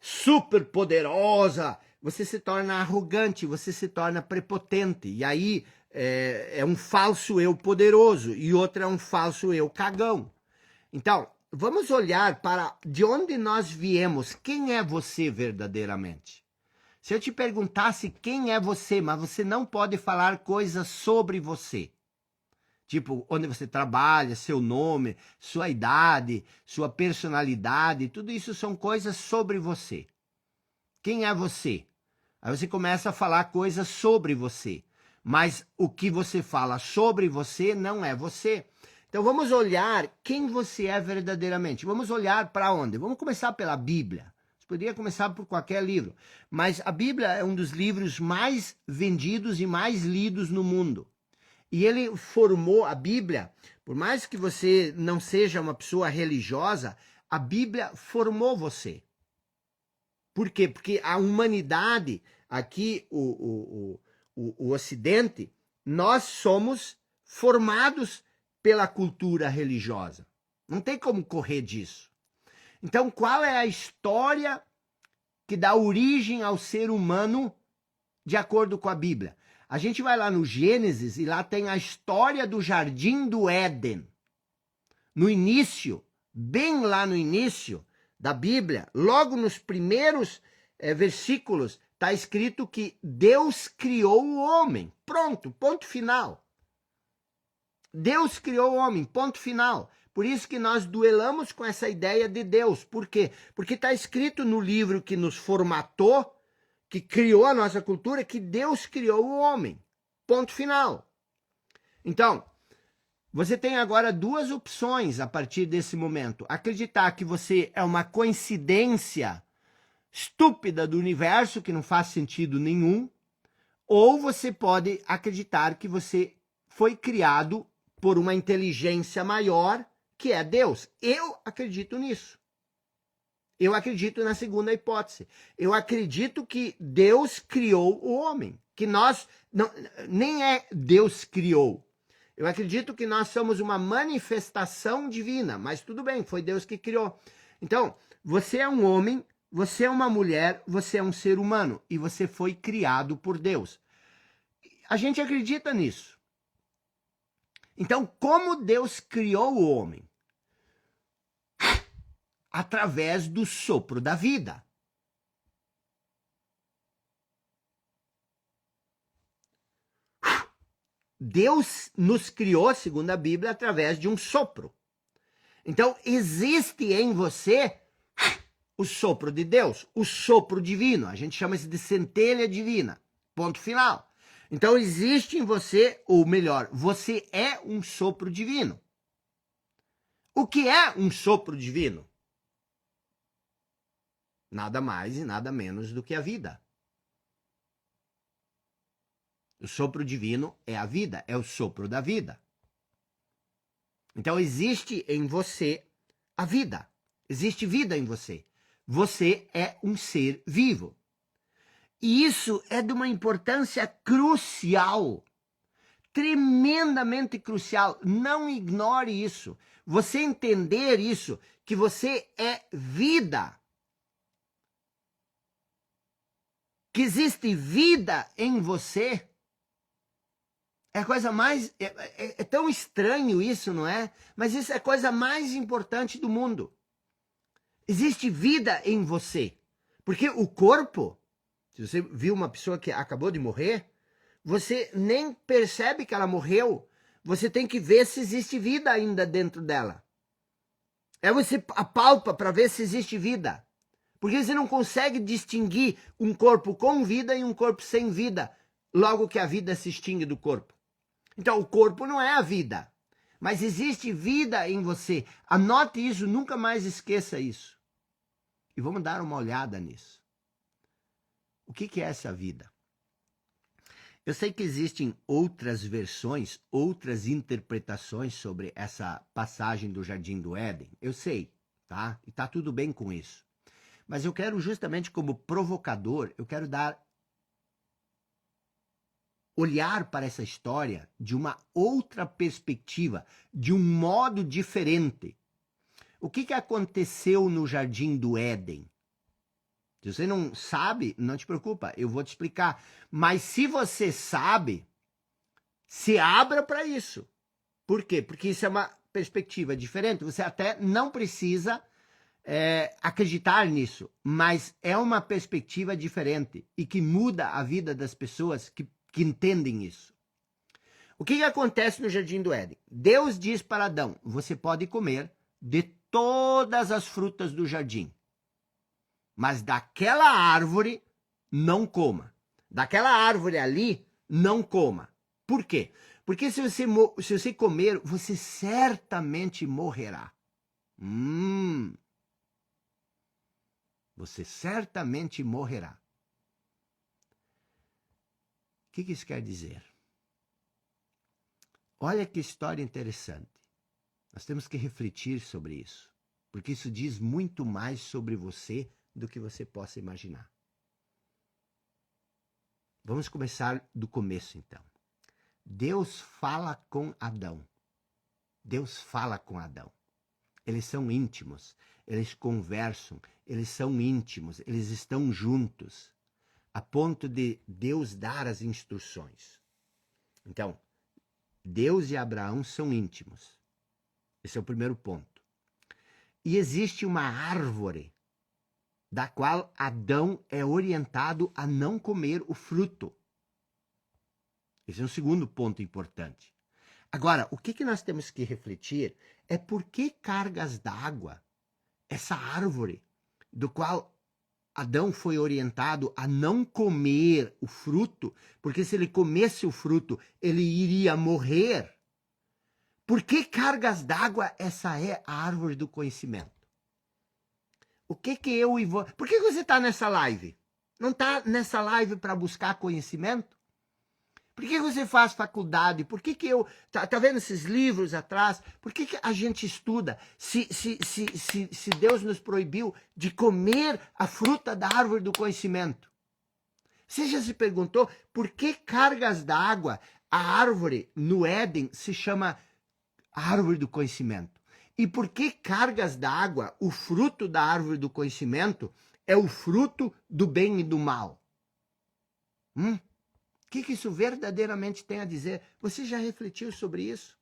super poderosa, você se torna arrogante, você se torna prepotente. E aí é um falso eu poderoso e outro é um falso eu cagão. Então, vamos olhar para de onde nós viemos. Quem é você verdadeiramente? Se eu te perguntasse quem é você, mas você não pode falar coisas sobre você. Tipo, onde você trabalha, seu nome, sua idade, sua personalidade, tudo isso são coisas sobre você. Quem é você? Aí você começa a falar coisas sobre você. Mas o que você fala sobre você não é você. Então vamos olhar quem você é verdadeiramente. Vamos olhar para onde? Vamos começar pela Bíblia. Você poderia começar por qualquer livro. Mas a Bíblia é um dos livros mais vendidos e mais lidos no mundo. E ele formou a Bíblia, por mais que você não seja uma pessoa religiosa, a Bíblia formou você. Por quê? Porque a humanidade, aqui o Ocidente, nós somos formados pela cultura religiosa. Não tem como correr disso. Então, qual é a história que dá origem ao ser humano de acordo com a Bíblia? A gente vai lá no Gênesis e lá tem a história do Jardim do Éden. No início, bem lá no início da Bíblia, logo nos primeiros versículos, está escrito que Deus criou o homem. Pronto, ponto final. Deus criou o homem, ponto final. Por isso que nós duelamos com essa ideia de Deus. Por quê? Porque está escrito no livro que nos formatou, que criou a nossa cultura, que Deus criou o homem. Ponto final. Então, você tem agora duas opções a partir desse momento. Acreditar que você é uma coincidência estúpida do universo, que não faz sentido nenhum, ou você pode acreditar que você foi criado por uma inteligência maior, que é Deus. Eu acredito nisso. Eu acredito na segunda hipótese. Eu acredito que Deus criou o homem. Que nós, não, nem é Deus criou. Eu acredito que nós somos uma manifestação divina. Mas tudo bem, foi Deus que criou. Então, você é um homem, você é uma mulher, você é um ser humano. E você foi criado por Deus. A gente acredita nisso. Então, como Deus criou o homem? Através do sopro da vida. Deus nos criou, segundo a Bíblia, através de um sopro. Então, existe em você o sopro de Deus, o sopro divino. A gente chama isso de centelha divina. Ponto final. Então, existe em você, ou melhor, você é um sopro divino. O que é um sopro divino? Nada mais e nada menos do que a vida. O sopro divino é a vida, é o sopro da vida. Então existe em você a vida. Existe vida em você. Você é um ser vivo. E isso é de uma importância crucial. Tremendamente crucial. Não ignore isso. Você entender isso, que você é vida. Que existe vida em você, é a coisa mais... É tão estranho isso, não é? Mas isso é a coisa mais importante do mundo. Existe vida em você. Porque o corpo, se você viu uma pessoa que acabou de morrer, você nem percebe que ela morreu. Você tem que ver se existe vida ainda dentro dela. Aí você apalpa para ver se existe vida. Porque você não consegue distinguir um corpo com vida e um corpo sem vida, logo que a vida se extingue do corpo. Então, o corpo não é a vida, mas existe vida em você. Anote isso, nunca mais esqueça isso. E vamos dar uma olhada nisso. O que é essa vida? Eu sei que existem outras versões, outras interpretações sobre essa passagem do Jardim do Éden. Eu sei, tá? E tá tudo bem com isso. Mas eu quero justamente como provocador, eu quero olhar para essa história de uma outra perspectiva, de um modo diferente. O que aconteceu no Jardim do Éden? Se você não sabe, não te preocupa, eu vou te explicar. Mas se você sabe, se abra para isso. Por quê? Porque isso é uma perspectiva diferente. Você até não precisa acreditar nisso, mas é uma perspectiva diferente e que muda a vida das pessoas que entendem isso. O que acontece no Jardim do Éden? Deus diz para Adão, você pode comer de todas as frutas do jardim, mas daquela árvore não coma. Daquela árvore ali, não coma. Por quê? Porque se você comer, você certamente morrerá. Você certamente morrerá. O que isso quer dizer? Olha que história interessante. Nós temos que refletir sobre isso, porque isso diz muito mais sobre você do que você possa imaginar. Vamos começar do começo, então. Deus fala com Adão. Deus fala com Adão. Eles são íntimos, eles conversam, eles são íntimos, eles estão juntos, a ponto de Deus dar as instruções. Então, Deus e Abraão são íntimos. Esse é o primeiro ponto. E existe uma árvore da qual Adão é orientado a não comer o fruto. Esse é um segundo ponto importante. Agora, o que nós temos que refletir é por que cargas d'água, essa árvore, do qual Adão foi orientado a não comer o fruto, porque se ele comesse o fruto, ele iria morrer. Por que cargas d'água? Essa é a árvore do conhecimento. O que eu e você... Por que você está nessa live? Não está nessa live para buscar conhecimento? Por que você faz faculdade? Por que eu... Tá vendo esses livros atrás? Por que a gente estuda? Se Deus nos proibiu de comer a fruta da árvore do conhecimento. Você já se perguntou por que cargas d'água, a árvore no Éden se chama árvore do conhecimento? E por que cargas d'água, o fruto da árvore do conhecimento, é o fruto do bem e do mal? O que isso verdadeiramente tem a dizer? Você já refletiu sobre isso?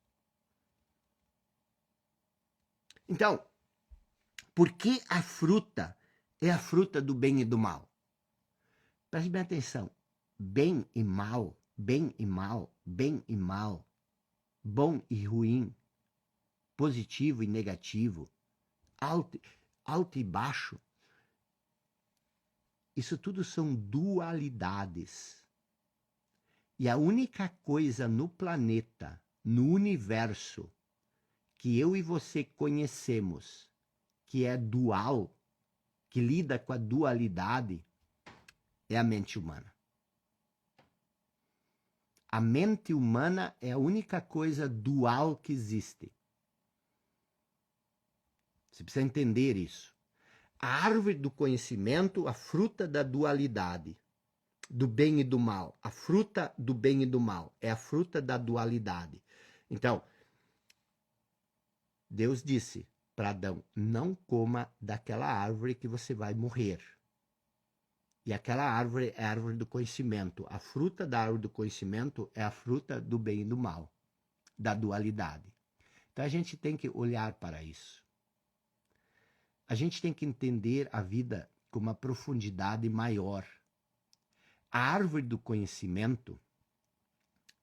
Então, por que a fruta é a fruta do bem e do mal? Preste bem atenção. Bem e mal, bem e mal, bem e mal, bom e ruim, positivo e negativo, alto e baixo. Isso tudo são dualidades. E a única coisa no planeta, no universo, que eu e você conhecemos, que é dual, que lida com a dualidade, é a mente humana. A mente humana é a única coisa dual que existe. Você precisa entender isso. A árvore do conhecimento, a fruta da dualidade, do bem e do mal. A fruta do bem e do mal é a fruta da dualidade. Então, Deus disse para Adão, não coma daquela árvore que você vai morrer. E aquela árvore é a árvore do conhecimento. A fruta da árvore do conhecimento é a fruta do bem e do mal, da dualidade. Então a gente tem que olhar para isso. A gente tem que entender a vida com uma profundidade maior. A árvore do conhecimento,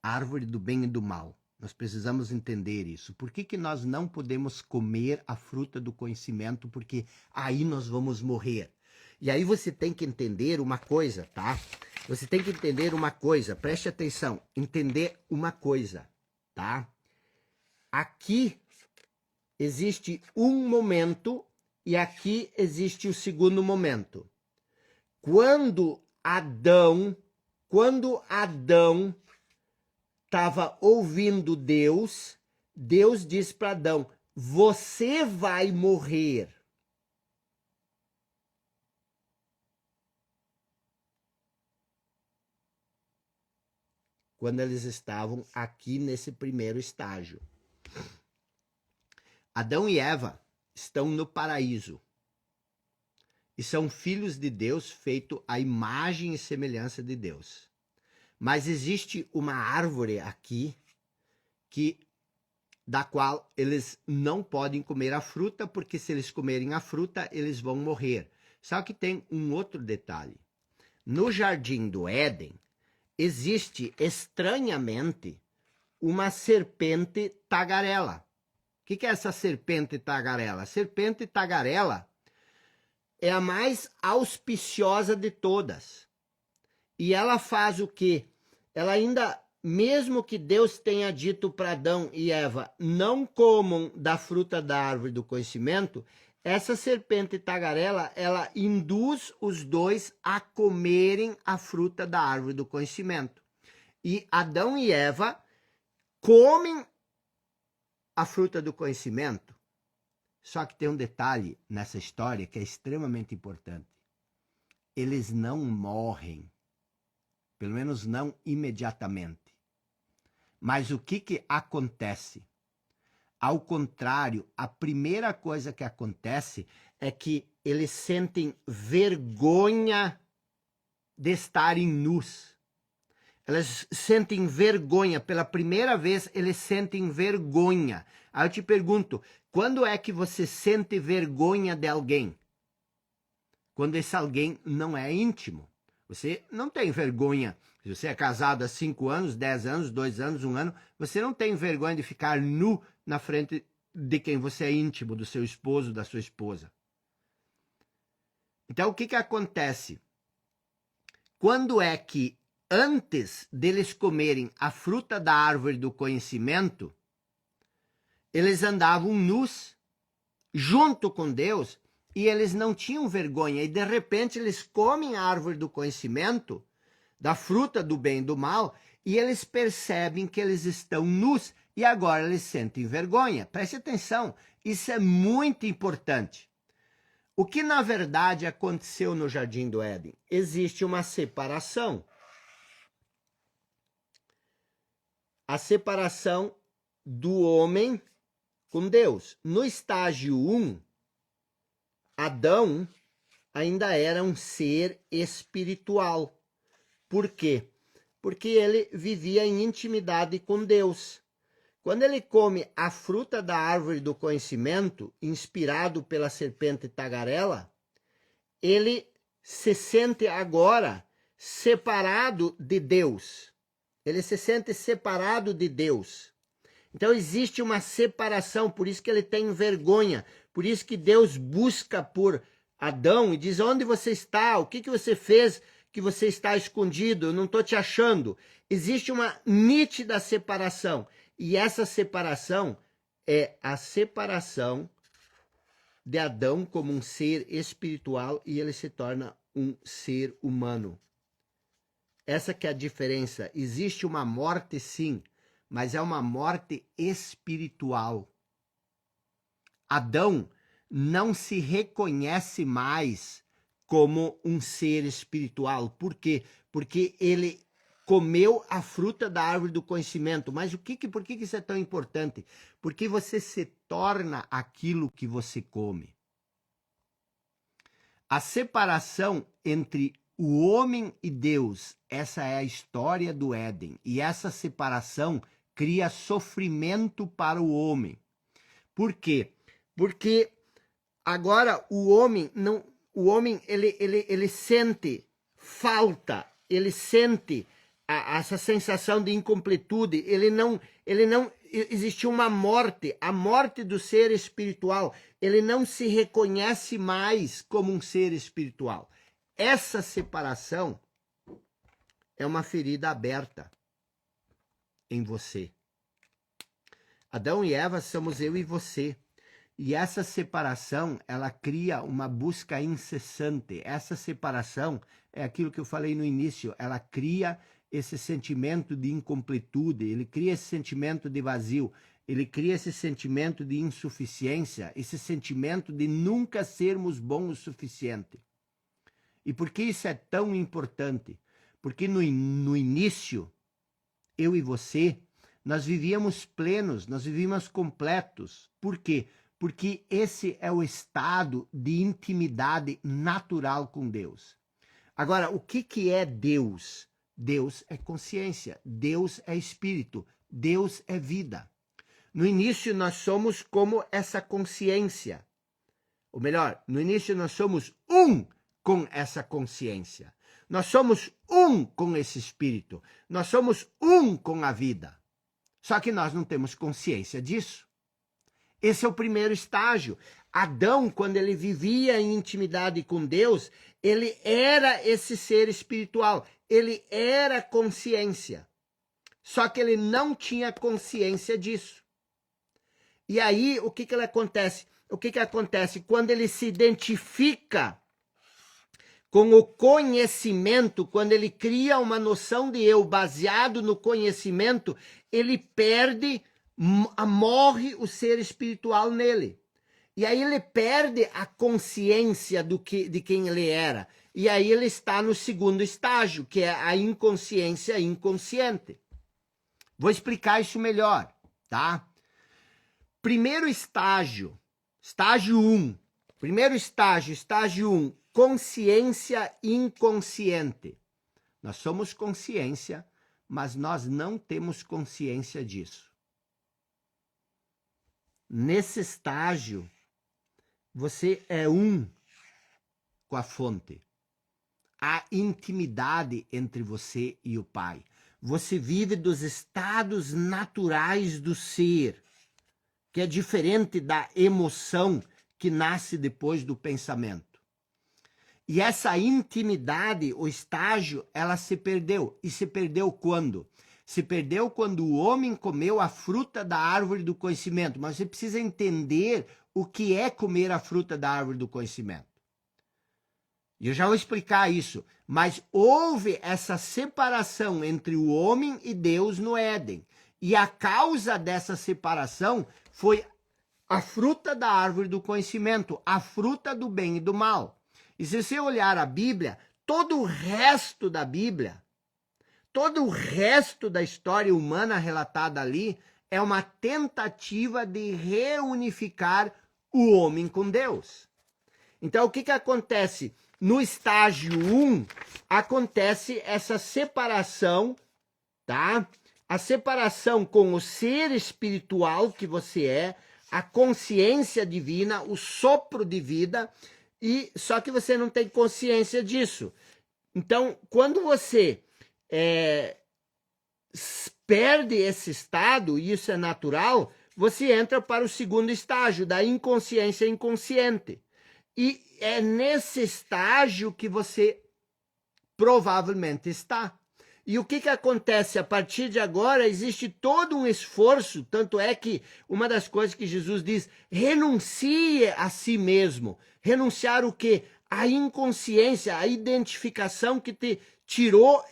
a árvore do bem e do mal. Nós precisamos entender isso. Por que nós não podemos comer a fruta do conhecimento? Porque aí nós vamos morrer. E aí você tem que entender uma coisa, tá? Você tem que entender uma coisa, preste atenção, entender uma coisa, tá? Aqui existe um momento e aqui existe o segundo momento. Quando Adão estava ouvindo Deus, Deus disse para Adão, você vai morrer. Quando eles estavam aqui nesse primeiro estágio. Adão e Eva estão no paraíso. e são filhos de Deus, feito à imagem e semelhança de Deus. Mas existe uma árvore aqui da qual eles não podem comer a fruta, porque se eles comerem a fruta, eles vão morrer. Só que tem um outro detalhe. No jardim do Éden, existe estranhamente uma serpente tagarela. O que é essa serpente tagarela? A serpente tagarela é a mais auspiciosa de todas. E ela faz o quê? Ela ainda, mesmo que Deus tenha dito para Adão e Eva, não comam da fruta da árvore do conhecimento, essa serpente tagarela, ela induz os dois a comerem a fruta da árvore do conhecimento. E Adão e Eva comem a fruta do conhecimento. Só que tem um detalhe nessa história que é extremamente importante. Eles não morrem, pelo menos não imediatamente. Mas o que acontece? Ao contrário, a primeira coisa que acontece é que eles sentem vergonha de estarem nus. Eles sentem vergonha, pela primeira vez eles sentem vergonha. Aí eu te pergunto, quando é que você sente vergonha de alguém? Quando esse alguém não é íntimo. Você não tem vergonha. Se você é casado há 5 anos, 10 anos, 2 anos, 1 ano, você não tem vergonha de ficar nu na frente de quem você é íntimo, do seu esposo, da sua esposa. Então, o que acontece? Quando é que, antes deles comerem a fruta da árvore do conhecimento, eles andavam nus, junto com Deus, e eles não tinham vergonha, e de repente eles comem a árvore do conhecimento, da fruta do bem e do mal, e eles percebem que eles estão nus, e agora eles sentem vergonha. Preste atenção, isso é muito importante. O que na verdade aconteceu no Jardim do Éden? Existe uma separação. A separação do homem com Deus. No estágio 1, Adão ainda era um ser espiritual. Por quê? Porque ele vivia em intimidade com Deus. Quando ele come a fruta da árvore do conhecimento, inspirado pela serpente tagarela, ele se sente agora separado de Deus. Ele se sente separado de Deus. Então existe uma separação, por isso que ele tem vergonha. Por isso que Deus busca por Adão e diz: onde você está? O que você fez que você está escondido? Eu não estou te achando. Existe uma nítida separação. E essa separação é a separação de Adão como um ser espiritual e ele se torna um ser humano. Essa que é a diferença. Existe uma morte, sim, mas é uma morte espiritual. Adão não se reconhece mais como um ser espiritual. Por quê? Porque ele comeu a fruta da árvore do conhecimento. Mas por que isso é tão importante? Porque você se torna aquilo que você come. A separação entre o homem e Deus, essa é a história do Éden. E essa separação cria sofrimento para o homem. Por quê? Porque agora o homem ele sente falta, ele sente essa sensação de incompletude, ele não existiu uma morte, a morte do ser espiritual, ele não se reconhece mais como um ser espiritual. Essa separação é uma ferida aberta em você. Adão e Eva somos eu e você. E essa separação, ela cria uma busca incessante. Essa separação é aquilo que eu falei no início, ela cria esse sentimento de incompletude, ele cria esse sentimento de vazio, ele cria esse sentimento de insuficiência, esse sentimento de nunca sermos bons o suficiente. E por que isso é tão importante? Porque no início, eu e você, nós vivíamos plenos, nós vivíamos completos. Por quê? Porque esse é o estado de intimidade natural com Deus. Agora, o que é Deus? Deus é consciência, Deus é espírito, Deus é vida. No início nós somos como essa consciência. Ou melhor, no início nós somos um com essa consciência. Nós somos um com esse espírito. Nós somos um com a vida. Só que nós não temos consciência disso. Esse é o primeiro estágio. Adão, quando ele vivia em intimidade com Deus, ele era esse ser espiritual. Ele era consciência. Só que ele não tinha consciência disso. E aí, o que acontece? O que acontece? Quando ele se identifica com o conhecimento, quando ele cria uma noção de eu baseado no conhecimento, ele perde, morre o ser espiritual nele. E aí ele perde a consciência de quem ele era. E aí ele está no segundo estágio, que é a inconsciência inconsciente. Vou explicar isso melhor, tá? Primeiro estágio, estágio 1. Primeiro estágio, estágio 1, consciência inconsciente. Nós somos consciência, mas nós não temos consciência disso. Nesse estágio, você é um com a fonte. Há intimidade entre você e o Pai. Você vive dos estados naturais do ser, que é diferente da emoção que nasce depois do pensamento. E essa intimidade, o estágio, ela se perdeu. E se perdeu quando? Se perdeu quando o homem comeu a fruta da árvore do conhecimento. Mas você precisa entender o que é comer a fruta da árvore do conhecimento. E eu já vou explicar isso. Mas houve essa separação entre o homem e Deus no Éden. E a causa dessa separação foi a fruta da árvore do conhecimento, a fruta do bem e do mal. E se você olhar a Bíblia, todo o resto da Bíblia, todo o resto da história humana relatada ali, é uma tentativa de reunificar o homem com Deus. Então, o que acontece? No estágio 1, acontece essa separação, tá? A separação com o ser espiritual que você é, a consciência divina, o sopro de vida, e só que você não tem consciência disso. Então, quando você perde esse estado, e isso é natural, você entra para o segundo estágio, da inconsciência inconsciente. E é nesse estágio que você provavelmente está. E o que acontece? A partir de agora existe todo um esforço, tanto é que uma das coisas que Jesus diz, renuncie a si mesmo. Renunciar o quê? A inconsciência, a identificação que te tirou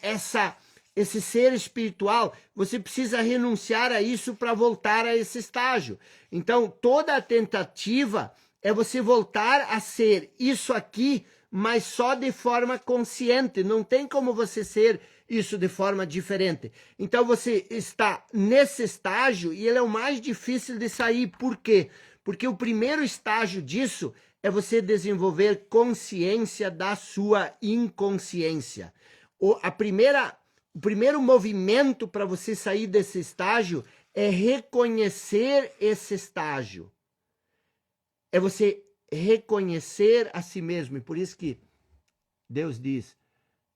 esse ser espiritual. Você precisa renunciar a isso para voltar a esse estágio. Então, toda a tentativa é você voltar a ser isso aqui, mas só de forma consciente. Não tem como você ser isso de forma diferente. Então você está nesse estágio e ele é o mais difícil de sair. Por quê? Porque o primeiro estágio disso é você desenvolver consciência da sua inconsciência. O primeiro movimento para você sair desse estágio é reconhecer esse estágio. É você reconhecer a si mesmo. E por isso que Deus diz,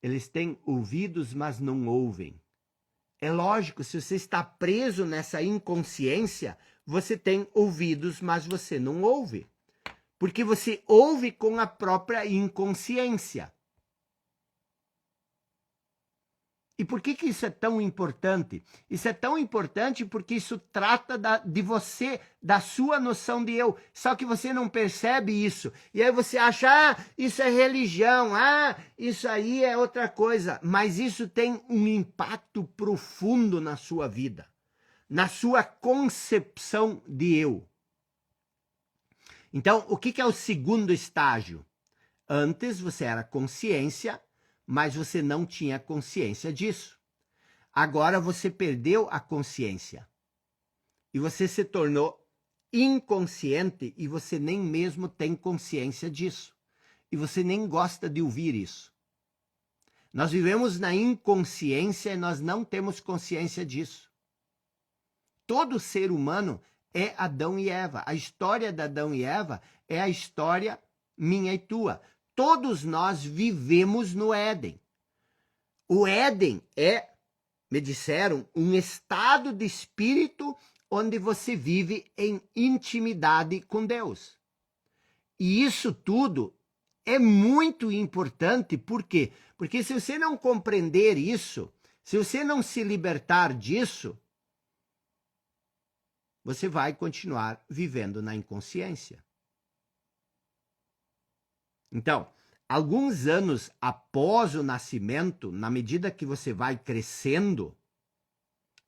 eles têm ouvidos, mas não ouvem. É lógico, se você está preso nessa inconsciência, você tem ouvidos, mas você não ouve. Porque você ouve com a própria inconsciência. E por que isso é tão importante? Isso é tão importante porque isso trata de você, da sua noção de eu. Só que você não percebe isso. E aí você acha, isso é religião, isso aí é outra coisa. Mas isso tem um impacto profundo na sua vida, na sua concepção de eu. Então, o que é o segundo estágio? Antes você era consciência, mas você não tinha consciência disso. Agora você perdeu a consciência. E você se tornou inconsciente e você nem mesmo tem consciência disso. E você nem gosta de ouvir isso. Nós vivemos na inconsciência e nós não temos consciência disso. Todo ser humano é Adão e Eva. A história de Adão e Eva é a história minha e tua. Todos nós vivemos no Éden. O Éden é, me disseram, um estado de espírito onde você vive em intimidade com Deus. E isso tudo é muito importante, por quê? Porque se você não compreender isso, se você não se libertar disso, você vai continuar vivendo na inconsciência. Então, alguns anos após o nascimento, na medida que você vai crescendo,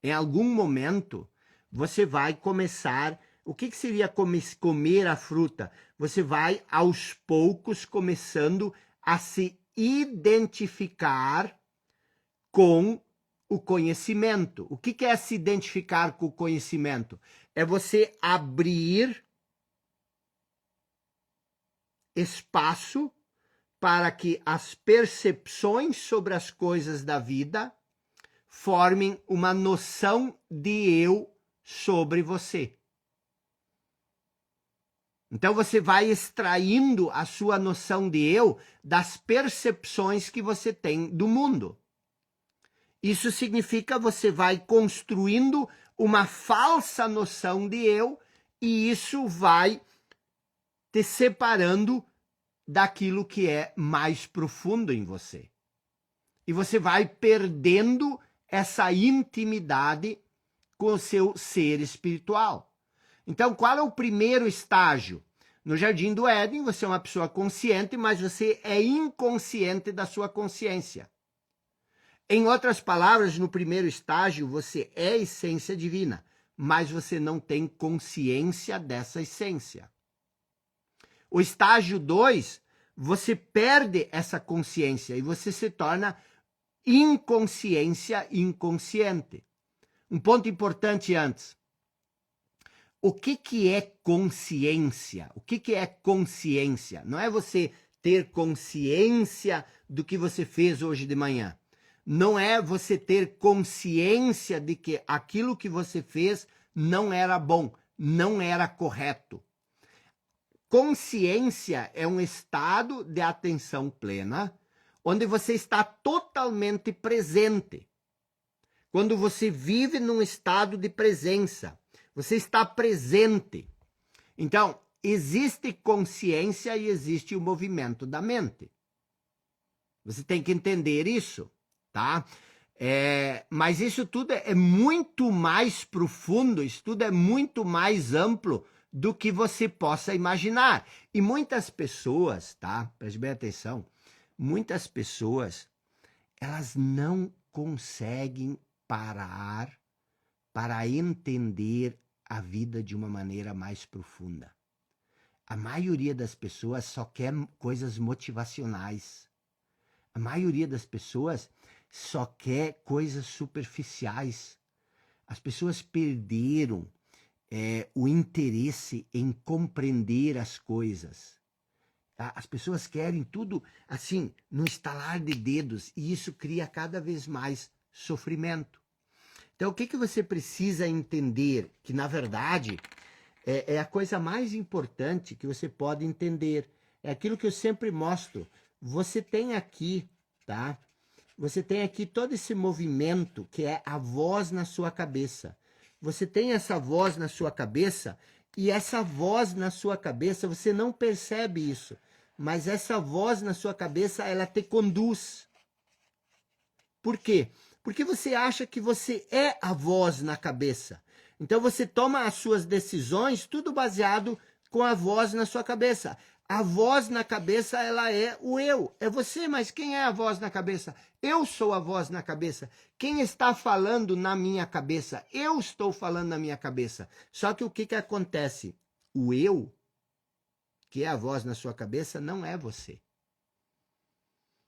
em algum momento, você vai começar... O que seria comer a fruta? Você vai, aos poucos, começando a se identificar com o conhecimento. O que é se identificar com o conhecimento? É você abrir espaço para que as percepções sobre as coisas da vida formem uma noção de eu sobre você. Então você vai extraindo a sua noção de eu das percepções que você tem do mundo. Isso significa que você vai construindo uma falsa noção de eu e isso vai te separando daquilo que é mais profundo em você. E você vai perdendo essa intimidade com o seu ser espiritual. Então, qual é o primeiro estágio? No Jardim do Éden, você é uma pessoa consciente, mas você é inconsciente da sua consciência. Em outras palavras, no primeiro estágio, você é essência divina, mas você não tem consciência dessa essência. O estágio 2, você perde essa consciência e você se torna inconsciência inconsciente. Um ponto importante antes. O que é consciência? O que é consciência? Não é você ter consciência do que você fez hoje de manhã. Não é você ter consciência de que aquilo que você fez não era bom, não era correto. Consciência é um estado de atenção plena, onde você está totalmente presente. Quando você vive num estado de presença, você está presente. Então, existe consciência e existe o movimento da mente. Você tem que entender isso, tá? Mas isso tudo é muito mais profundo, isso tudo é muito mais amplo do que você possa imaginar. E muitas pessoas, tá? Preste bem atenção, muitas pessoas, elas não conseguem parar para entender a vida de uma maneira mais profunda. A maioria das pessoas só quer coisas motivacionais. A maioria das pessoas só quer coisas superficiais. As pessoas perderam o interesse em compreender as coisas. Tá? As pessoas querem tudo assim, no estalar de dedos, e isso cria cada vez mais sofrimento. Então, o que você precisa entender? Que, na verdade, é a coisa mais importante que você pode entender. É aquilo que eu sempre mostro. Você tem aqui, tá? Você tem aqui todo esse movimento que é a voz na sua cabeça. Você tem essa voz na sua cabeça e essa voz na sua cabeça, você não percebe isso. Mas essa voz na sua cabeça, ela te conduz. Por quê? Porque você acha que você é a voz na cabeça. Então você toma as suas decisões tudo baseado com a voz na sua cabeça. A voz na cabeça, ela é o eu. É você, mas quem é a voz na cabeça? Eu sou a voz na cabeça. Quem está falando na minha cabeça? Eu estou falando na minha cabeça. Só que o que acontece? O eu, que é a voz na sua cabeça, não é você.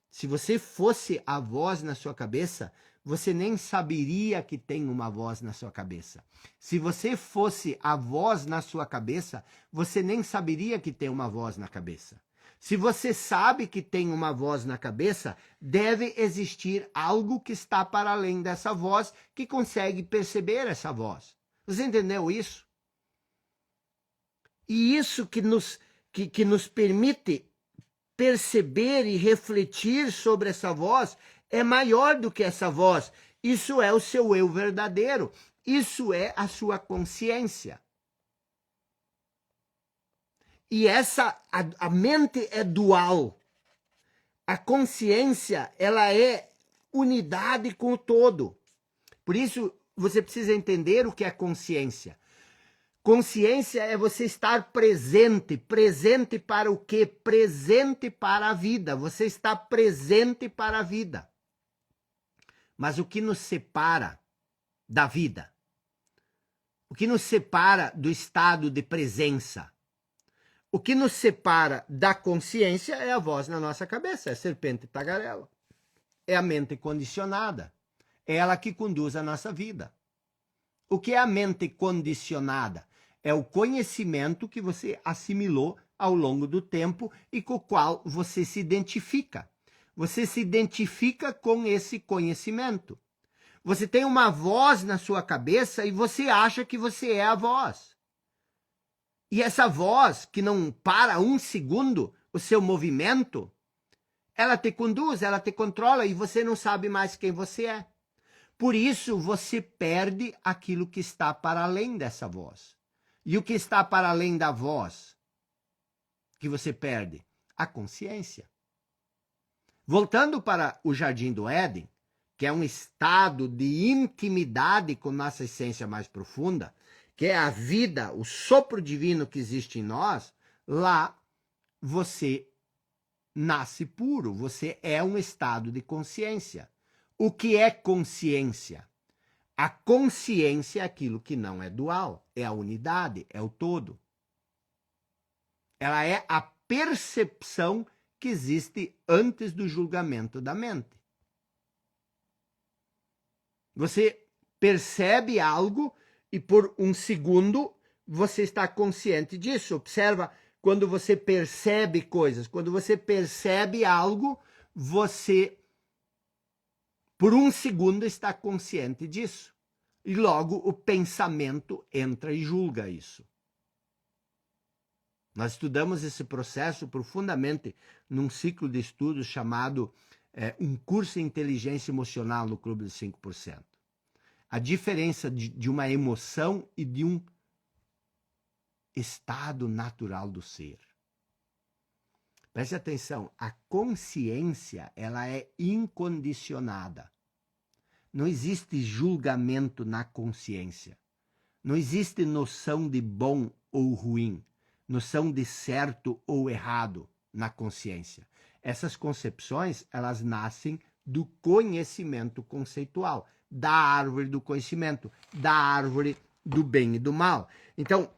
Se você fosse a voz na sua cabeça, você nem saberia que tem uma voz na sua cabeça. Se você fosse a voz na sua cabeça, você nem saberia que tem uma voz na cabeça. Se você sabe que tem uma voz na cabeça, deve existir algo que está para além dessa voz, que consegue perceber essa voz. Você entendeu isso? E isso que nos permite perceber e refletir sobre essa voz é maior do que essa voz. Isso é o seu eu verdadeiro. Isso é a sua consciência. E a mente é dual. A consciência, ela é unidade com o todo. Por isso, você precisa entender o que é consciência. Consciência é você estar presente. Presente para o quê? Presente para a vida. Você está presente para a vida. Mas o que nos separa da vida? O que nos separa do estado de presença? O que nos separa da consciência é a voz na nossa cabeça, é a serpente tagarela. É a mente condicionada. É ela que conduz a nossa vida. O que é a mente condicionada? É o conhecimento que você assimilou ao longo do tempo e com o qual você se identifica. Você se identifica com esse conhecimento. Você tem uma voz na sua cabeça e você acha que você é a voz. E essa voz, que não para um segundo o seu movimento, ela te conduz, ela te controla e você não sabe mais quem você é. Por isso, você perde aquilo que está para além dessa voz. E o que está para além da voz que você perde? A consciência. Voltando para o Jardim do Éden, que é um estado de intimidade com nossa essência mais profunda, que é a vida, o sopro divino que existe em nós, lá você nasce puro, você é um estado de consciência. O que é consciência? A consciência é aquilo que não é dual, é a unidade, é o todo. Ela é a percepção que existe antes do julgamento da mente. Você percebe algo e por um segundo você está consciente disso. Observa quando você percebe coisas. Quando você percebe algo, você por um segundo está consciente disso. E logo o pensamento entra e julga isso. Nós estudamos esse processo profundamente num ciclo de estudos chamado Um Curso em Inteligência Emocional no Clube dos 5%. A diferença de uma emoção e de um estado natural do ser. Preste atenção, a consciência, ela é incondicionada. Não existe julgamento na consciência. Não existe noção de bom ou ruim, noção de certo ou errado na consciência. Essas concepções, elas nascem do conhecimento conceitual, da árvore do conhecimento, da árvore do bem e do mal. Então,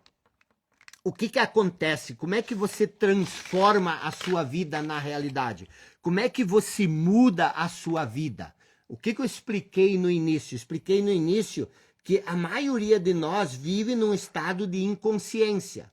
o que acontece? Como é que você transforma a sua vida na realidade? Como é que você muda a sua vida? O que eu expliquei no início? Expliquei no início que a maioria de nós vive num estado de inconsciência.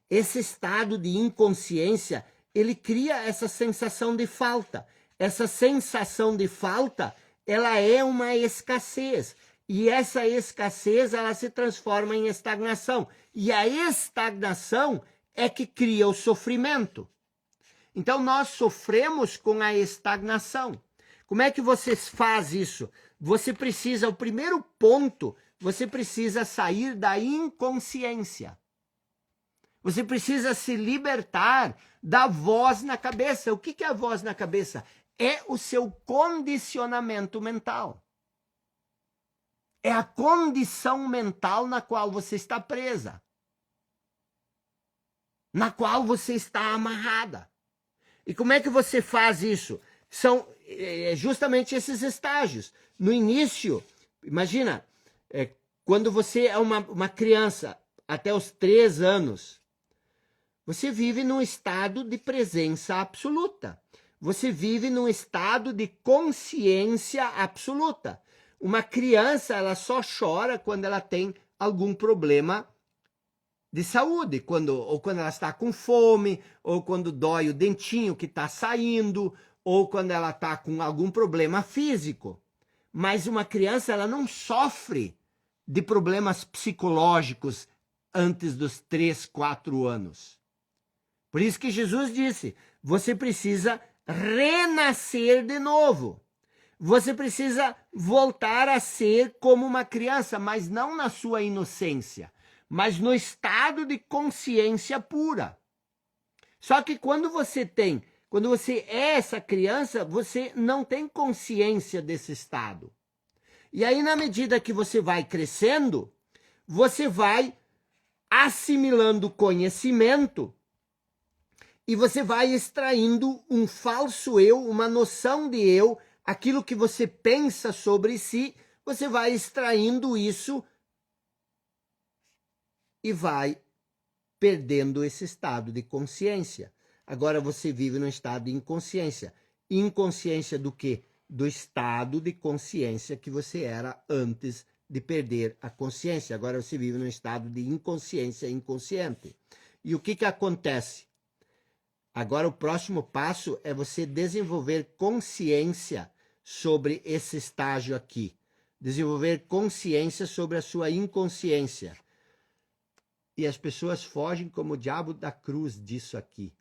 Esse estado de inconsciência, ele cria essa sensação de falta. Essa sensação de falta, ela é uma escassez. E essa escassez, ela se transforma em estagnação. E a estagnação é que cria o sofrimento. Então, nós sofremos com a estagnação. Como é que você faz isso? Você precisa, o primeiro ponto, você precisa sair da inconsciência. Você precisa se libertar da voz na cabeça. O que é a voz na cabeça? É o seu condicionamento mental. É a condição mental na qual você está presa. Na qual você está amarrada. E como é que você faz isso? São justamente esses estágios. No início, imagina, quando você é uma criança, até os 3 anos, você vive num estado de presença absoluta. Você vive num estado de consciência absoluta. Uma criança, ela só chora quando ela tem algum problema de saúde, ou quando ela está com fome, ou quando dói o dentinho que está saindo, ou quando ela está com algum problema físico. Mas uma criança, ela não sofre de problemas psicológicos antes dos 3, 4 anos. Por isso que Jesus disse, você precisa renascer de novo. Você precisa voltar a ser como uma criança, mas não na sua inocência, mas no estado de consciência pura. Só que quando você é essa criança, você não tem consciência desse estado. E aí, na medida que você vai crescendo, você vai assimilando conhecimento e você vai extraindo um falso eu, uma noção de eu, aquilo que você pensa sobre si, você vai extraindo isso e vai perdendo esse estado de consciência. Agora você vive num estado de inconsciência. Inconsciência do quê? Do estado de consciência que você era antes de perder a consciência. Agora você vive num estado de inconsciência inconsciente. E o que acontece? Agora o próximo passo é você desenvolver consciência sobre esse estágio aqui. Desenvolver consciência sobre a sua inconsciência. E as pessoas fogem como o diabo da cruz disso aqui.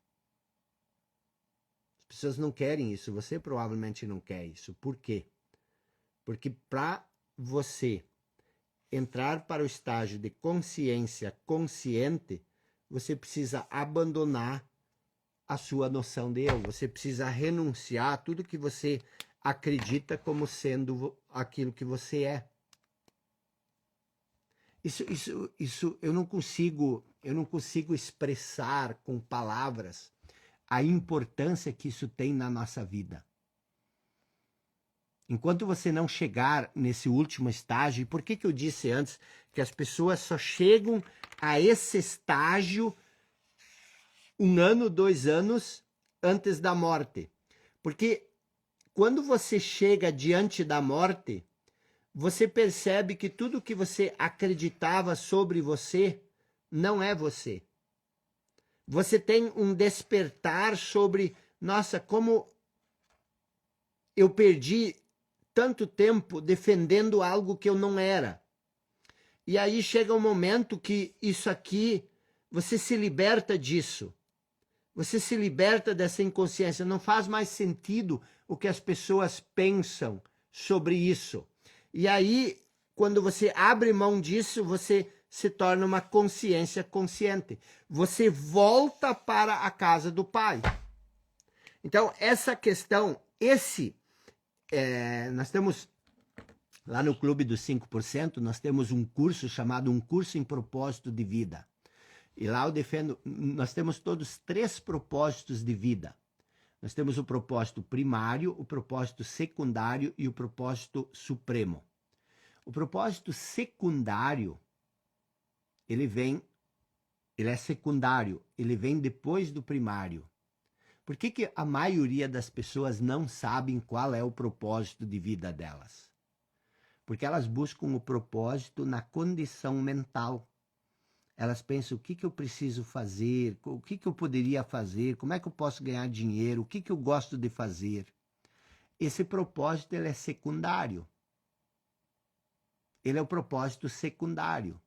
As pessoas não querem isso, você provavelmente não quer isso. Por quê? Porque para você entrar para o estágio de consciência consciente, você precisa abandonar a sua noção de eu. Você precisa renunciar a tudo que você acredita como sendo aquilo que você é. Isso eu não consigo expressar com palavras a importância que isso tem na nossa vida. Enquanto você não chegar nesse último estágio, e por que eu disse antes que as pessoas só chegam a esse estágio 1 ano, 2 anos antes da morte? Porque quando você chega diante da morte, você percebe que tudo que você acreditava sobre você não é você. Você tem um despertar sobre, nossa, como eu perdi tanto tempo defendendo algo que eu não era. E aí chega um momento que isso aqui, você se liberta disso. Você se liberta dessa inconsciência. Não faz mais sentido o que as pessoas pensam sobre isso. E aí, quando você abre mão disso, você se torna uma consciência consciente. Você volta para a casa do Pai. Então, essa questão, nós temos, lá no Clube dos 5%, nós temos um curso chamado Um Curso em Propósito de Vida. E lá eu defendo, nós temos todos 3 propósitos de vida. Nós temos o propósito primário, o propósito secundário e o propósito supremo. O propósito secundário, ele é secundário, ele vem depois do primário. Por que a maioria das pessoas não sabem qual é o propósito de vida delas? Porque elas buscam o propósito na condição mental. Elas pensam, o que eu preciso fazer, o que eu poderia fazer, como é que eu posso ganhar dinheiro, o que eu gosto de fazer. Esse propósito ele é secundário. Ele é o propósito secundário.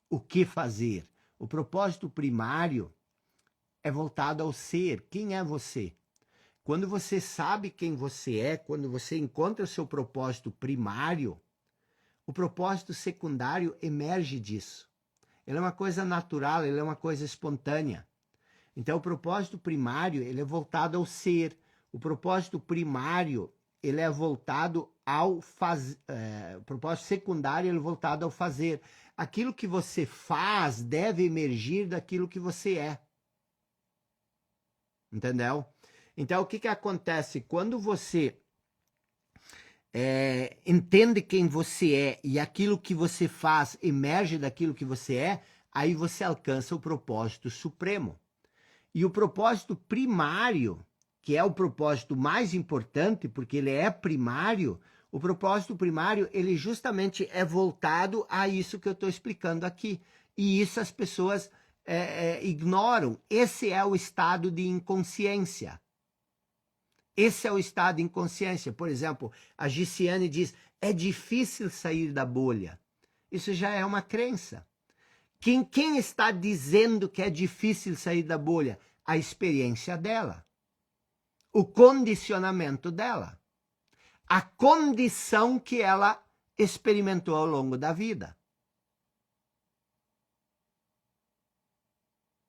O que fazer? O propósito primário é voltado ao ser. Quem é você? Quando você sabe quem você é, quando você encontra o seu propósito primário, o propósito secundário emerge disso. Ele é uma coisa natural, ele é uma coisa espontânea. Então, o propósito primário, ele é voltado ao ser. O propósito primário, ele é voltado ao fazer. O propósito secundário, ele é voltado ao fazer. Aquilo que você faz deve emergir daquilo que você é. Entendeu? Então, o que acontece? Quando você entende quem você é e aquilo que você faz emerge daquilo que você é, aí você alcança o propósito supremo. E o propósito primário, que é o propósito mais importante, porque ele é primário, o propósito primário, ele justamente é voltado a isso que eu estou explicando aqui. E isso as pessoas ignoram. Esse é o estado de inconsciência. Esse é o estado de inconsciência. Por exemplo, a Giciane diz, é difícil sair da bolha. Isso já é uma crença. Quem está dizendo que é difícil sair da bolha? A experiência dela. O condicionamento dela. A condição que ela experimentou ao longo da vida.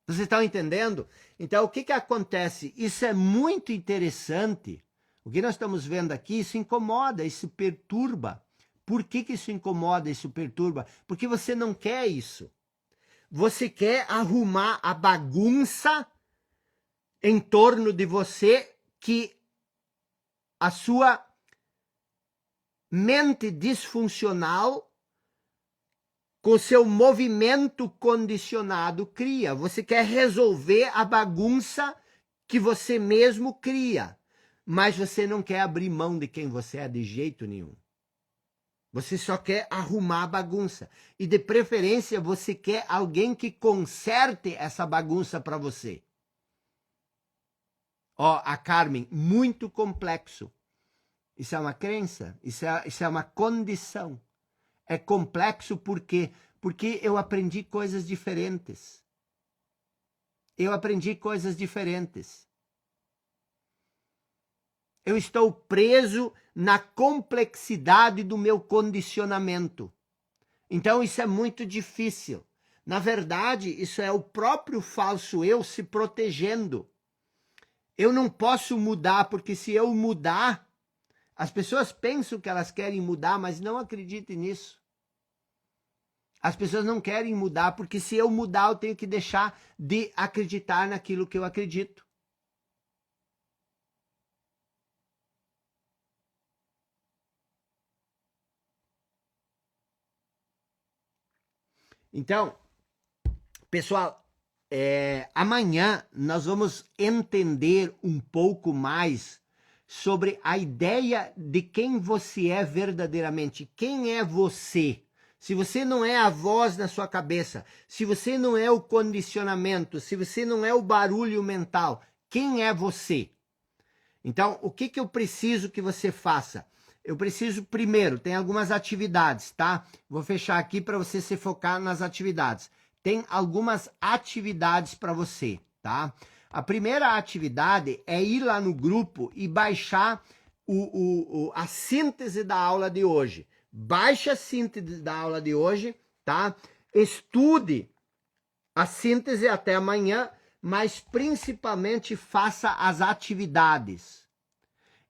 Vocês estão entendendo? Então, o que acontece? Isso é muito interessante. O que nós estamos vendo aqui, isso incomoda, isso perturba. Por que isso incomoda, isso perturba? Porque você não quer isso. Você quer arrumar a bagunça em torno de você que a sua mente disfuncional, com seu movimento condicionado, cria. Você quer resolver a bagunça que você mesmo cria, mas você não quer abrir mão de quem você é de jeito nenhum. Você só quer arrumar a bagunça. E de preferência você quer alguém que conserte essa bagunça para você. Ó, a Carmen, muito complexo. Isso é uma crença, isso é uma condição. É complexo porque eu aprendi coisas diferentes. Eu aprendi coisas diferentes. Eu estou preso na complexidade do meu condicionamento. Então isso é muito difícil. Na verdade, isso é o próprio falso eu se protegendo. Eu não posso mudar, porque se eu mudar, as pessoas pensam que elas querem mudar, mas não acreditem nisso. As pessoas não querem mudar, porque se eu mudar, eu tenho que deixar de acreditar naquilo que eu acredito. Então, pessoal, amanhã nós vamos entender um pouco mais sobre a ideia de quem você é verdadeiramente. Quem é você? Se você não é a voz na sua cabeça, se você não é o condicionamento, se você não é o barulho mental, quem é você? Então, o que eu preciso que você faça? Eu preciso, primeiro, tem algumas atividades, tá? Vou fechar aqui para você se focar nas atividades. Tem algumas atividades para você, tá? A primeira atividade é ir lá no grupo e baixar a síntese da aula de hoje. Baixe a síntese da aula de hoje, tá? Estude a síntese até amanhã, mas principalmente faça as atividades.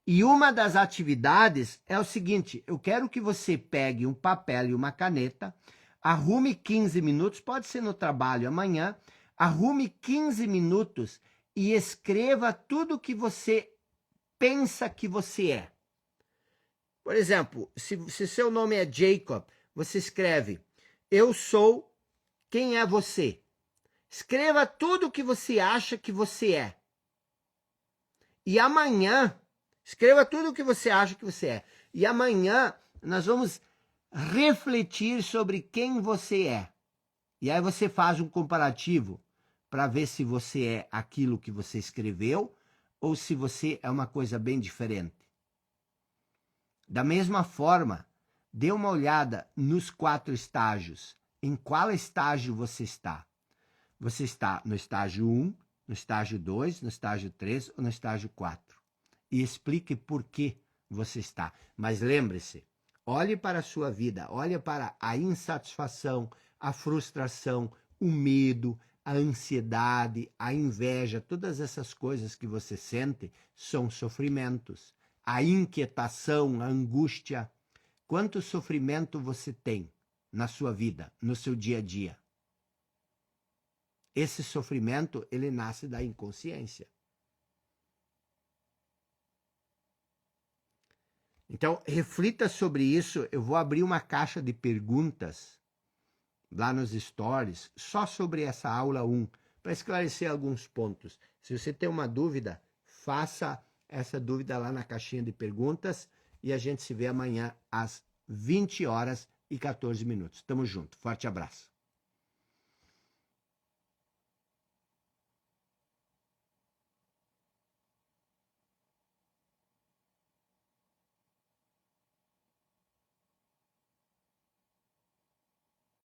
E uma das atividades é o seguinte, eu quero que você pegue um papel e uma caneta, arrume 15 minutos, pode ser no trabalho amanhã, arrume 15 minutos e escreva tudo que você pensa que você é. Por exemplo, se seu nome é Jacob, você escreve, eu sou, quem é você? Escreva tudo o que você acha que você é. E amanhã, escreva tudo o que você acha que você é. E amanhã nós vamos refletir sobre quem você é. E aí você faz um comparativo para ver se você é aquilo que você escreveu ou se você é uma coisa bem diferente. Da mesma forma, dê uma olhada nos 4 estágios. Em qual estágio você está? Você está no estágio 1, no estágio 2, no estágio 3 ou no estágio 4? E explique por que você está. Mas lembre-se, olhe para a sua vida, olhe para a insatisfação, a frustração, o medo, a ansiedade, a inveja, todas essas coisas que você sente são sofrimentos. A inquietação, a angústia. Quanto sofrimento você tem na sua vida, no seu dia a dia? Esse sofrimento, ele nasce da inconsciência. Então, reflita sobre isso. Eu vou abrir uma caixa de perguntas lá nos stories, só sobre essa aula 1, para esclarecer alguns pontos. Se você tem uma dúvida, faça essa dúvida lá na caixinha de perguntas e a gente se vê amanhã às 20 horas e 14 minutos. Tamo junto. Forte abraço.